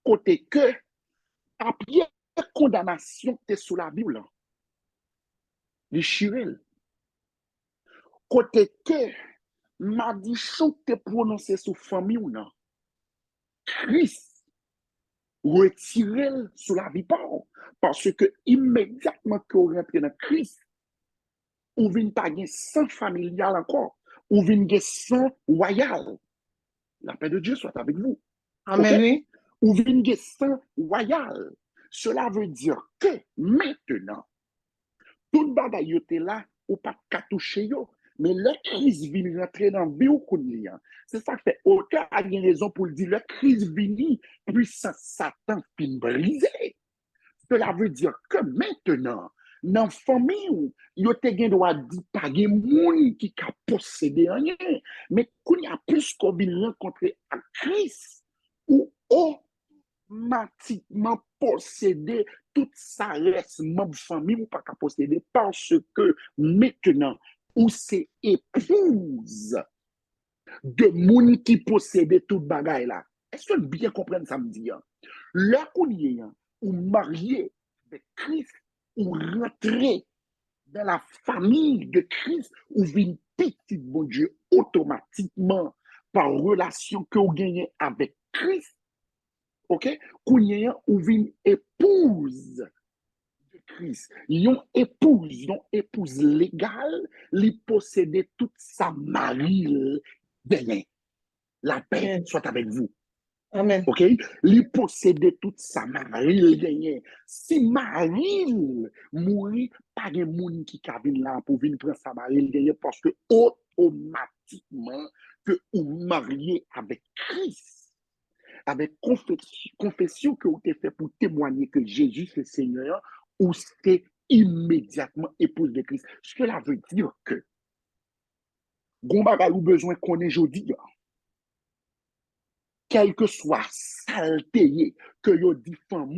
Speaker 5: côté que après condamnation t'es sous la Bible. Les chirel. Côté que maldiction t'es prononcé sous famille ou non. Christ retiré sous la vie parce que immédiatement que vous rentrez dans Christ, vous venez pas gagner sang familial encore, vous venez gagner sang royal. La paix de Dieu soit avec vous.
Speaker 4: Amen, oui.
Speaker 5: Vous venez gagner sang royal. Cela veut dire que maintenant, tout bagay yo te là, ou pas qu'à toucher yo. Mais le Christ vient rentrer dans la vie ou qu'on. C'est ça que fait auteur a une raison pour le dire. Le Christ vient, puissance Satan fin brisé. Cela veut dire que maintenant, dans la famille, yo te gen droit di pa gen moun qui ka posséder rien. Mais qu'on y a plus qu'on vient rencontrer à Christ, ou automatiquement posséder toute sa reste membre famille ou pas qu'à posséder parce que maintenant ou c'est épouse de moun qui possède tout bagaille là. Est-ce que bien comprendre ça me dit? Là qu'on y est, ou marié avec Christ, ou rentré dans la famille de Christ, ou vient petit bon Dieu automatiquement par relation que vous gagnez avec Christ. OK? Kounya ou vin épouse de Christ. Yon épouse légale, li possède toute sa mari gagné. La paix soit avec vous.
Speaker 4: Amen.
Speaker 5: OK? Li possède toute sa mari gagné. Si mari mourit, pas de moun qui cabine là pour venir prendre sa mari gagné parce que automatiquement que vous mariez avec Christ. Avec confession que vous avez fait pour témoigner que Jésus est Seigneur, ou c'est immédiatement épouse de Christ. Cela veut dire que, Gombaga ou besoin qu'on ait aujourd'hui, quel que soit saleté que vous dit femme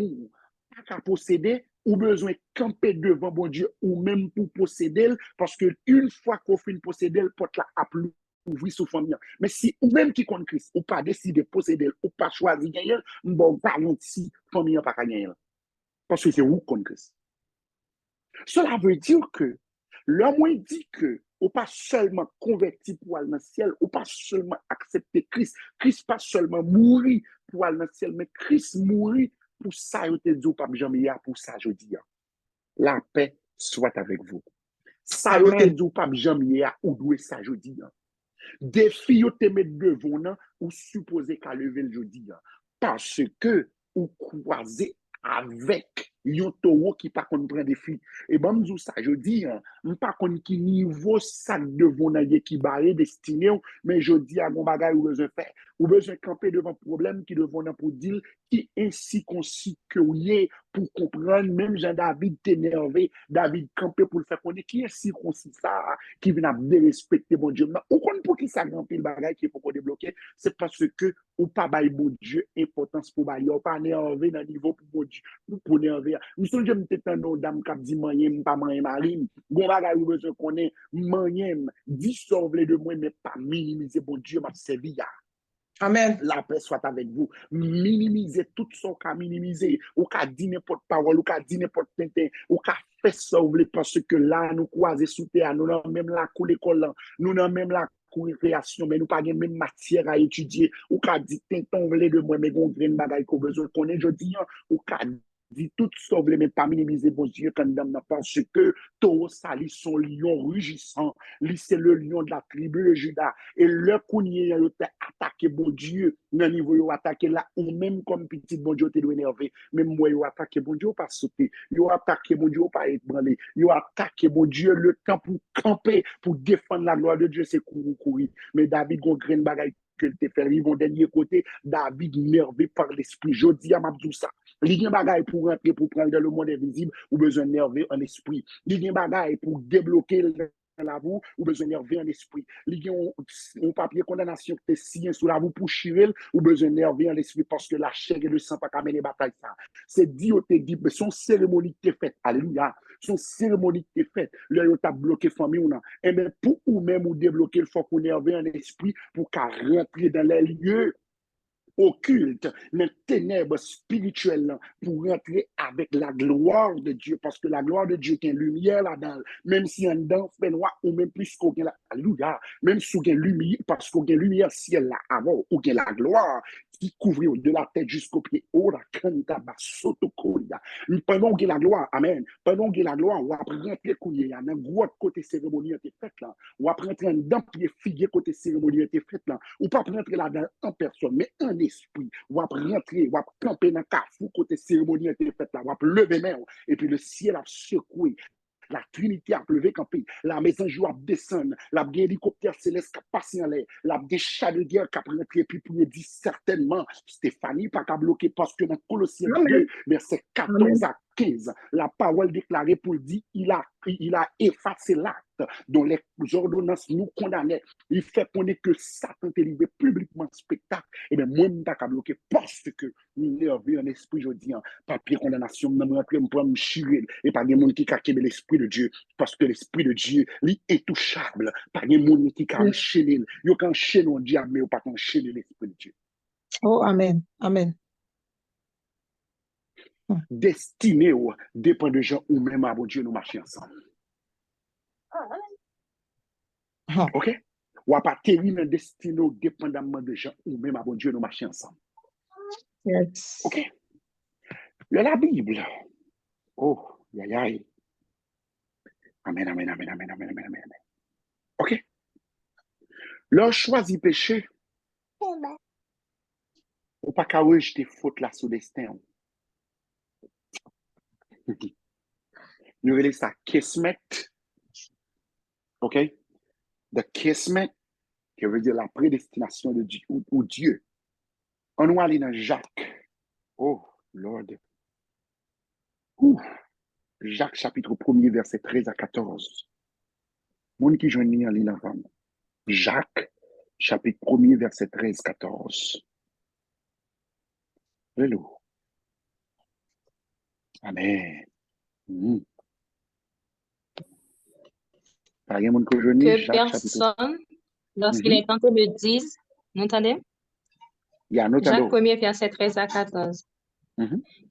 Speaker 5: pas qu'à posséder, ou besoin camper devant bon Dieu, ou même pour posséder, parce que une fois qu'on finit posséder, porte la à plus ouvrir sous famille. Mais si ou même qui compte Christ, ou pas décider de posséder, ou pas choisir gagner, bon, garantie, famille pas gagner. Parce que c'est où contre Christ. Cela veut dire que l'homme dit que ou pas seulement converti pour aller dans le ciel, ou pas seulement accepter Christ. Christ pas seulement mourir pour aller dans le ciel, mais Christ mourir pour ça, je te dis, pas jamais pour ça, je dis. La paix soit avec vous. Ça, je te dis, pas jamais ou doué ça, je dis. Des filles te mettent devant ou supposé qu'à lever le jeudi parce que ou croisé avec yon taureau qui pas qu'on prend des filles et ben m'dou ça je dis pas qu'on qui niveau sac devant qui barré destiné mais je dis à mon bagage ou besoin faire ou besoin camper devant problème qui devant pour dire qui ainsi concis que oui pour comprendre même Jean David t'énervé David camper pour le faire connaître qui est circoncis ça qui vient de respecter bon Dieu ou qu'on pour qui ça grand pile bagage qui faut qu'on débloquer c'est parce que ou pas bail bon Dieu importance pour bail ou pas énervé dans niveau pour bon Dieu pour énervé ya. M'songe m'te tande dame k'ap di manye pas manye mari. Gon bagay ou besoin connaît manye dissolve de moi mais pas minimiser bon Dieu m'a servi ya.
Speaker 4: Amen.
Speaker 5: La paix soit avec vous. Minimisez tout ce qu'on a minimisé. Ou qu'a dit n'importe parole, ou qu'a dit n'importe tintin, ou qu'a fait ça, ou voulez, parce que là, nous croisons sous terre, nous n'avons même la cour d'école, nous n'avons même la cour récréation, mais nous pas même matière à étudier. Ou qu'a dit tintin, vous voulez de moi, mais on grain bagaille qu'on besoin qu'on ait, je dis, ou qu'a dit tout ça, vous voulez même pas minimiser, bon Dieu, quand nous parce que taureau sali son lion rugissant, lui c'est le lion de la tribu de Juda. Et le kounye a attaqué bon Dieu, nan niveau yo attaqué là, ou même comme petit bon Dieu te doit énervé, même moi yo attaqué bon Dieu pas sauter, yo attaqué bon Dieu pas ébranlé, yo attaqué bon Dieu le temps pour camper, pour défendre la gloire de Dieu, c'est courir. Mais David gon grain bagay que te fait vivre dernier côté, David nervé par l'esprit. Je dis à Mabdou ça. Il y a bagay pour rentrer, pour prendre dans le monde invisible, ou besoin nervé en esprit. Il y a bagay pour débloquer la boue, ou besoin nerver en esprit. Il y a un papier condamnation qui est signé sous la boue pour chirer, ou besoin nerver en esprit parce que la chair et le sang pas mener bataille ça. C'est dit au te dit, mais son cérémonie qui est faite. Alléluia. Son cérémonie qui est faite. Là, il t'a bloqué famille ou non. Et bien, pour ou même ou débloquer, il faut qu'on nerver en esprit pour qu'à rentrer dans les lieux occulte, les ténèbres spirituelles pour rentrer avec la gloire de Dieu, parce que la gloire de Dieu qui est lumière là-dedans, même si un dedans fait noir, ou même plus qu'on a la alléluia, même si on a lumière, parce qu'on a lumière ciel là avant, ou a la gloire qui couvre de la tête jusqu'au pied, oh la canta basotokolia. Pendant qu'on a la gloire, amen, pendant qu'on a la gloire, on va rentrer couiller, il y a un gros côté cérémonie qui est fait là, on va rentrer dans pied figuier côté cérémonie qui est fait là, ou pas rentrer là-dedans en personne, mais en esprit, on va rentrer, on va camper dans le carrefour côté cérémonie qui est fait là, on va lever main, et puis le ciel a secoué. La Trinité a pleuvé campé, la maison joue a descendre, la hélicoptère céleste a passé en l'air, la des chats de guerre qui a rentré, puis pour dire certainement, Stéphanie pas qu'à bloquer parce que dans Colossiens 2, verset 14 à 15, la parole déclarée pour dire, il a effacé l'acte dont les ordonnances nous condamnaient. Il fait connaître que Satan est livré publiquement spectacle. Et bien, moi, je ne pas bloquer parce que nous avons un esprit, je dis, papier condamnation, je ne peux me chirer. Et pas de monde qui a l'esprit de Dieu. Parce que l'esprit de Dieu, il est intouchable. Pas de monde qui a enchaîné. Il y a enchaîné un diable, mais il n'y a pas enchaîné l'esprit de Dieu.
Speaker 4: Oh, amen. Amen.
Speaker 5: Destiné dépend de gens ou même à bon Dieu, nous marchons ensemble. OK? Ou pas terminer destiné dépendamment de gens ou même à bon Dieu, nous marchons ensemble.
Speaker 4: Yes.
Speaker 5: OK? La Bible. Oh, aïe. Amen, amen, amen, amen, amen, amen, amen. OK? Leur choisi péché. Ou pas qu'à rejeter faute là sous destin. Nous relèvons ça kismet. OK? The kismet, qui veut dire la prédestination de Dieu ou Dieu. On va aller dans Jacques. Oh, Lord. Jacques chapitre 1er, verset 13 à 14. Moun qui joigne en ligne avant. Jacques chapitre 1er, verset 13 à 14. Hello. Amen. Par exemple,
Speaker 1: que personne, lorsqu'il est tenté, me dise, vous entendez? Jacques 1er, verset 13 à 14.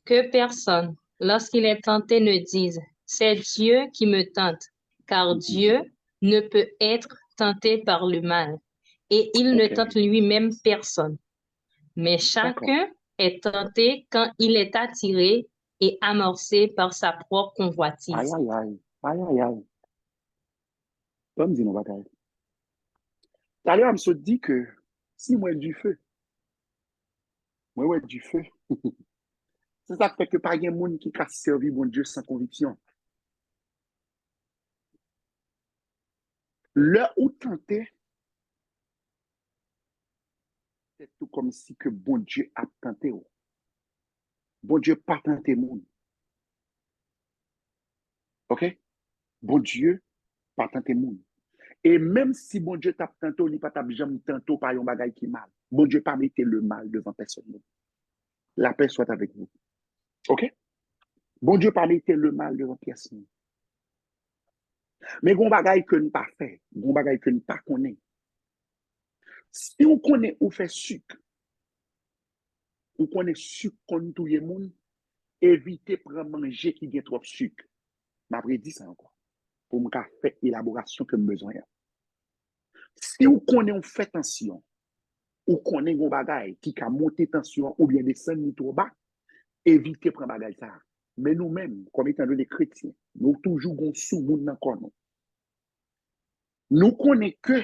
Speaker 1: Que personne, lorsqu'il est tenté, ne dise, c'est Dieu qui me tente, car Dieu ne peut être tenté par le mal, et il ne tente lui-même personne. Mais chacun est tenté quand il est attiré et amorcé par sa propre convoitise.
Speaker 5: Aïe. Comme dit nos batailles. Tout à l'heure, on se dit que si moi du feu, c'est ça qui fait que pas de monde qui a servi mon Dieu sans conviction. L'heure où tenté, c'est tout comme si que bon Dieu a tenté. Bon Dieu pas tenté monde. OK? Bon Dieu pas tenté monde. Et même si bon Dieu t'a tenté, il pas t'a jamais tenté par un bagage qui mal. Bon Dieu pas mettre le mal devant personne. La paix soit avec vous. OK? Bon Dieu pas mettre le mal devant pièce. Mais gon bagay que nous pas fait, gon bagay que nous pas connaît. Si on connaît ou fait sucre, ou connaît sucre qu'on touye moun, évitez prendre manger qui gagne trop sucre. M'a dit ça encore pour me faire élaboration que besoin. Si on connaît on fait tension, ou connaît gon bagay qui a monté tension ou bien descendre trop bas, évitez prendre bagay ça. Mais nous-mêmes, comme étant des chrétiens, nous toujours gon sous moun nan kon nous. Nous connaissons que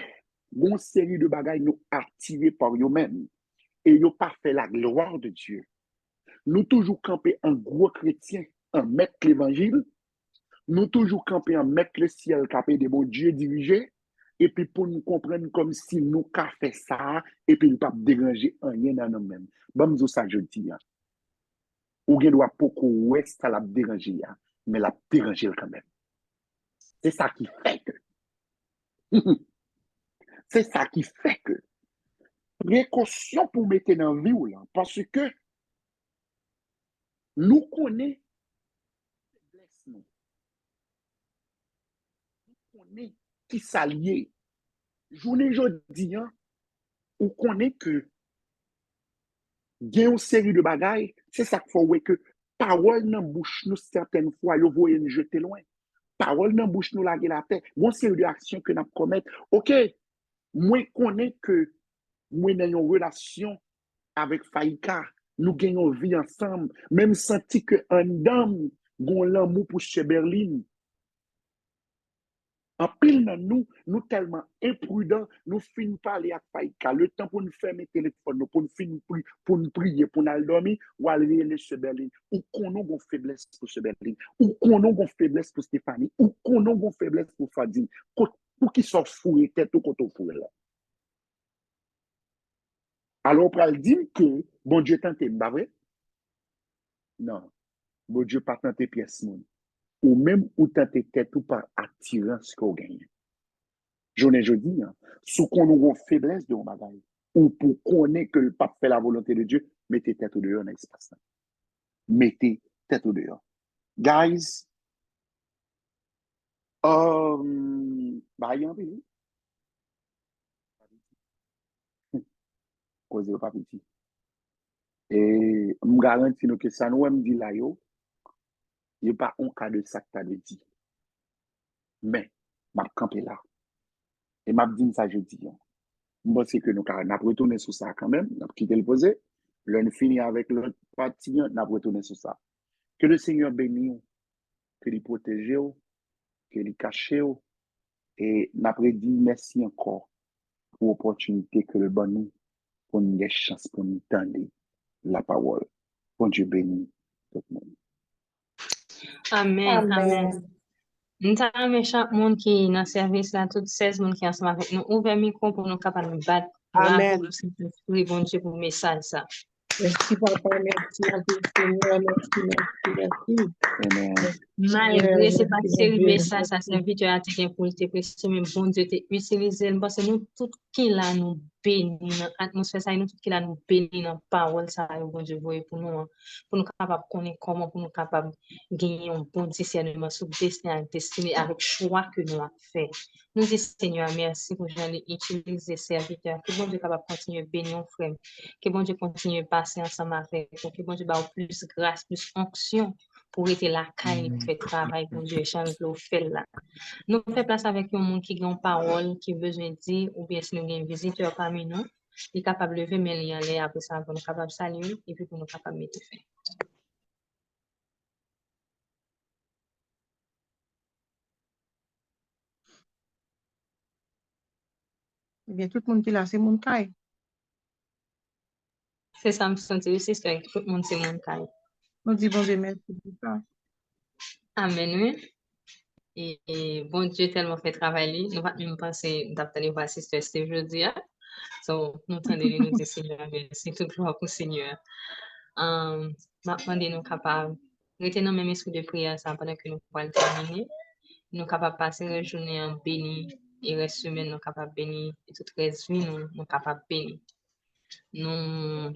Speaker 5: une série de bagailles nous activés par nous-mêmes et nous pas fait la gloire de Dieu. Nous toujours camper un gros chrétien, un mettre l'évangile, nous toujours camper un mettre le ciel capé de bon Dieu dirigé, et puis pour nous comprendre comme si nous qu'a fait ça, et puis nous pas déranger rien dans nous-mêmes. Bon, ça je dis, ou bien doit beaucoup ouais ça l'a dérangé, mais l'a dérangé quand même. C'est ça qui fait que. C'est ça qui fait que précaution pour mettre dans la vie là, parce que nous connaissons nous connaissons qui s'allie. Journée jeudi, on connaît que il y a une série de bagailles, c'est ça qu'il faut ouais que parole dans bouche nous certaines fois yo voye nous jeter loin. Parole dans bouche nous laguer la tête. Une série de actions que nous commettre. OK, moi connais que moi dans une relation avec Faïka, nous gagnons vie ensemble, même senti que un dame gon l'amour pour chez Berlin. En pile dans nous tellement imprudents, nous finissons parler avec Faïka. Le temps pour nous fermer le téléphone, pour nous finir pour nous prier, pour nous dormir, ou aller chez Berlin. Ou qu'on a une faiblesse pour ce Berlin. Ou qu'on a une faiblesse pour Stéphanie. Ou qu'on a une faiblesse pour Fadine. Pour qu'ils soient fouillés tête ou contre fouillés là. Alors, on peut dire que bon Dieu tente, pas vrai? Non. Bon Dieu pas tente pièce moun. Ou même ou tente tête ou par attirance qu'on gagne. Journée jeudi, sous qu'on a une faiblesse de bagage, ou pour connaître que le pape fait la volonté de Dieu, mettez tête au dehors dans l'espace. Mettez tête au dehors. Guys, bah, il y a un peu. Causez pas petit. Et je me garantis que ça nous me dit là, il n'y a pas un cas de ça que tu as dit. Mais, je vais camper là. Et je dis ça jeudi. Je pense que nous avons retourné sur ça quand même. Nous avons quitté le posé. Là, nous finissons avec l'autre partie. Nous avons retourné sur ça. Que le Seigneur bénisse, que il protège, que il cache. Et nous avons dit merci encore pour l'opportunité que le bon nous, pour nous des chances pour nous tendre la parole. Bon Dieu bénisse tout le monde.
Speaker 1: Amen, amen. Nous avons chaque monde qui est dans le service, là, toutes 16 personnes qui sont ensemble avec nous. Ouvrez le micro pour nous capables de battre.
Speaker 2: Amen.
Speaker 1: Bon Dieu pour le message, ça.
Speaker 4: Merci, papa. Merci, Seigneur. Merci.
Speaker 5: Amen.
Speaker 1: Malgré ce pas série message, ça serviteur a été pour te prêcher, mais bon Dieu t'a utilisé parce que nous tout qui là nous bénit dans l'atmosphère ça nous tout qui là nous bénit dans parole ça bon Dieu voyez pour nous capable connaître comment pour nous capable gagner un bon discernement sur destinée avec choix que nous avons fait. Nous disons Seigneur merci pour j'allais utiliser serviteur que bon Dieu capable continuer bénir nos frères, que bon Dieu continue passer ensemble avec nous, que bon Dieu ba plus grâce, plus onction pour être la caille fait travail pour Dieu change le fait là. Nous fait place avec un monde qui a une parole qui besoin de dire ou bien si nous avons un visiteur parmi nous, il est capable de lever mes liens là après ça pour nous capable saluer et puis pour nous capable mettre fin.
Speaker 3: Eh bien, tout le monde qui est là, c'est mon caille.
Speaker 1: C'est ça me sentir sister tout le monde c'est mon caille.
Speaker 3: On dit bon Dieu merci pour ça.
Speaker 1: Amen oui. Et bon Dieu tellement fait travailler, nous va même penser d'obtenir voir sister Steve jeudi. So nous tendez nous dire Seigneur merci tout gloire pour Seigneur. Maintenant nous capable rester dans le même esprit de prière ça pendant que nous pouvons terminer. Nous capables passer la journée en béni et reste semaine nous capables béni et toute reste vie nous capables béni. Nous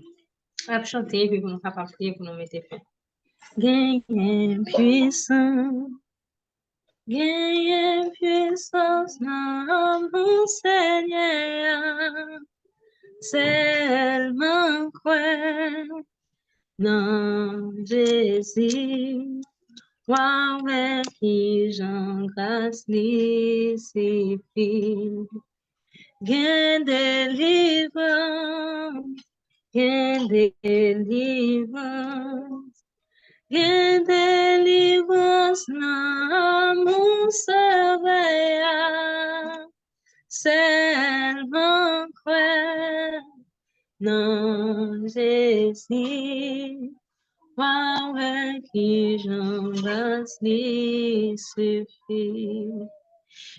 Speaker 1: allons chanter puis nous capables prier pour nous mettre fin. Gagne puissance. Gagne puissance dans mon Seigneur. Seulement quoi dans Jésus. Waouh, qui j'embrasse les filles. Gain délivrance, gain délivrance, gain délivrance, non, mon sauveur, seulement quoi, non, Jésus, waouh, qui j'embrasse les suffit.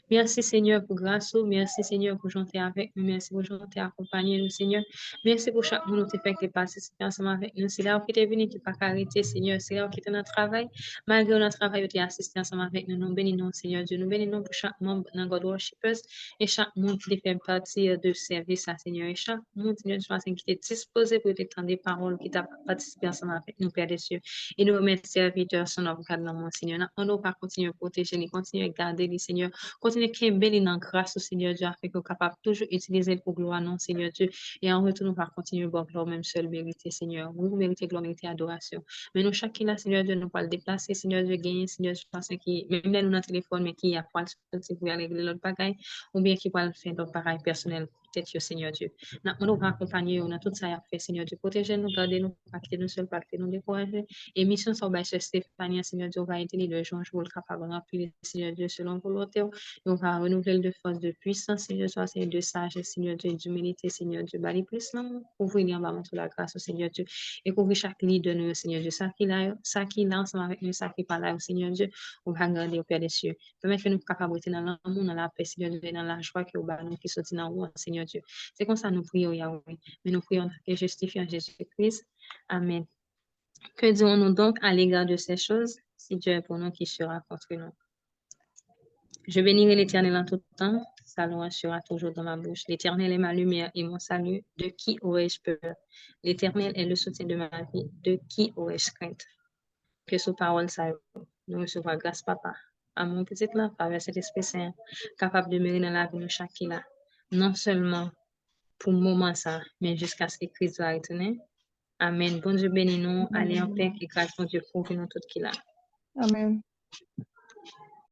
Speaker 1: Merci Seigneur pour grâce, merci Seigneur pour chanter avec nous, merci pour chanter accompagner nous Seigneur, merci pour chaque monde qui fait que participer ensemble avec nous, c'est là où qui est venu qui pas arrêter Seigneur, c'est là où qui est dans notre travail, malgré notre travail, tu es assisté ensemble avec nous, nous bénissons Seigneur Dieu, nous bénissons pour chaque membre dans God Worshipers et chaque monde qui fait partie de service à Seigneur et chaque monde Seigneur qui est disposé pour t'étendre des paroles qui t'a participé ensemble avec nous Père des cieux et nous remercions serviteurs son avocat dans mon Seigneur, on ne va pas continuer à protéger, continuer à garder les Seigneur. Continuez à bénir dans grâce au Seigneur Dieu, afin que capable toujours utiliser pour gloire non Seigneur Dieu. Et en retour, nous va continuer à gloire même seul mérité Seigneur. Vous méritez gloire, méritez adoration. Mais nous, chacun là, Seigneur Dieu, nous pas le déplacer, Seigneur Dieu, gagner, Seigneur Dieu, je pense qui, même là, nous, dans le téléphone, mais qui a pas le sortir pour aller régler l'autre bagaille, ou bien qui va le faire d'autres bagailles personnelles. Peut-être, Seigneur Dieu. Nous va accompagner, on a tout ça à faire, Seigneur Dieu. Protégez-nous, gardez-nous, pas quitter nous seuls, pas quitter nous décourager. Et mission sur Bâche Stéphanie, Seigneur Dieu, va aider les gens, je vous le capable de remplir, Seigneur Dieu, selon volonté. On va renouveler de force, de puissance, Seigneur, soit Seigneur, de sagesse, Seigneur Dieu, d'humilité, Seigneur Dieu, bali plus là, ouvrir en bas sur la grâce, Seigneur Dieu, et couvrir chaque lit de nous, Seigneur Dieu, ça qui là ensemble avec nous, ça qui pas là, Seigneur Dieu, on va garder au Père des cieux. Permettre que nous capables de dans l'amour, dans la paix, Seigneur Dieu, dans la joie que nous avons, qui sortit dans nous, Seigneur Dieu. C'est comme ça nous prions, Yahweh, mais nous prions que justifie en Jésus-Christ. Amen. Que dirons-nous donc à l'égard de ces choses? Si Dieu est pour nous, qui sera contre nous? Je bénirai l'Éternel en tout temps, sa louange sera toujours dans ma bouche. L'Éternel est ma lumière et mon salut, de qui aurais-je peur? L'Éternel est le soutien de ma vie, de qui aurais-je crainte? Que sous parole ça nous recevons grâce, Papa. À mon petit là, par cet esprit saint, capable de mûrir dans la vie de chacun là. Non seulement pour le moment ça, mais jusqu'à ce que Christ va retourner. Amen. Bon Dieu bénis nous, allez en paix et grâce mon Dieu pour nous tout qui là.
Speaker 3: Amen.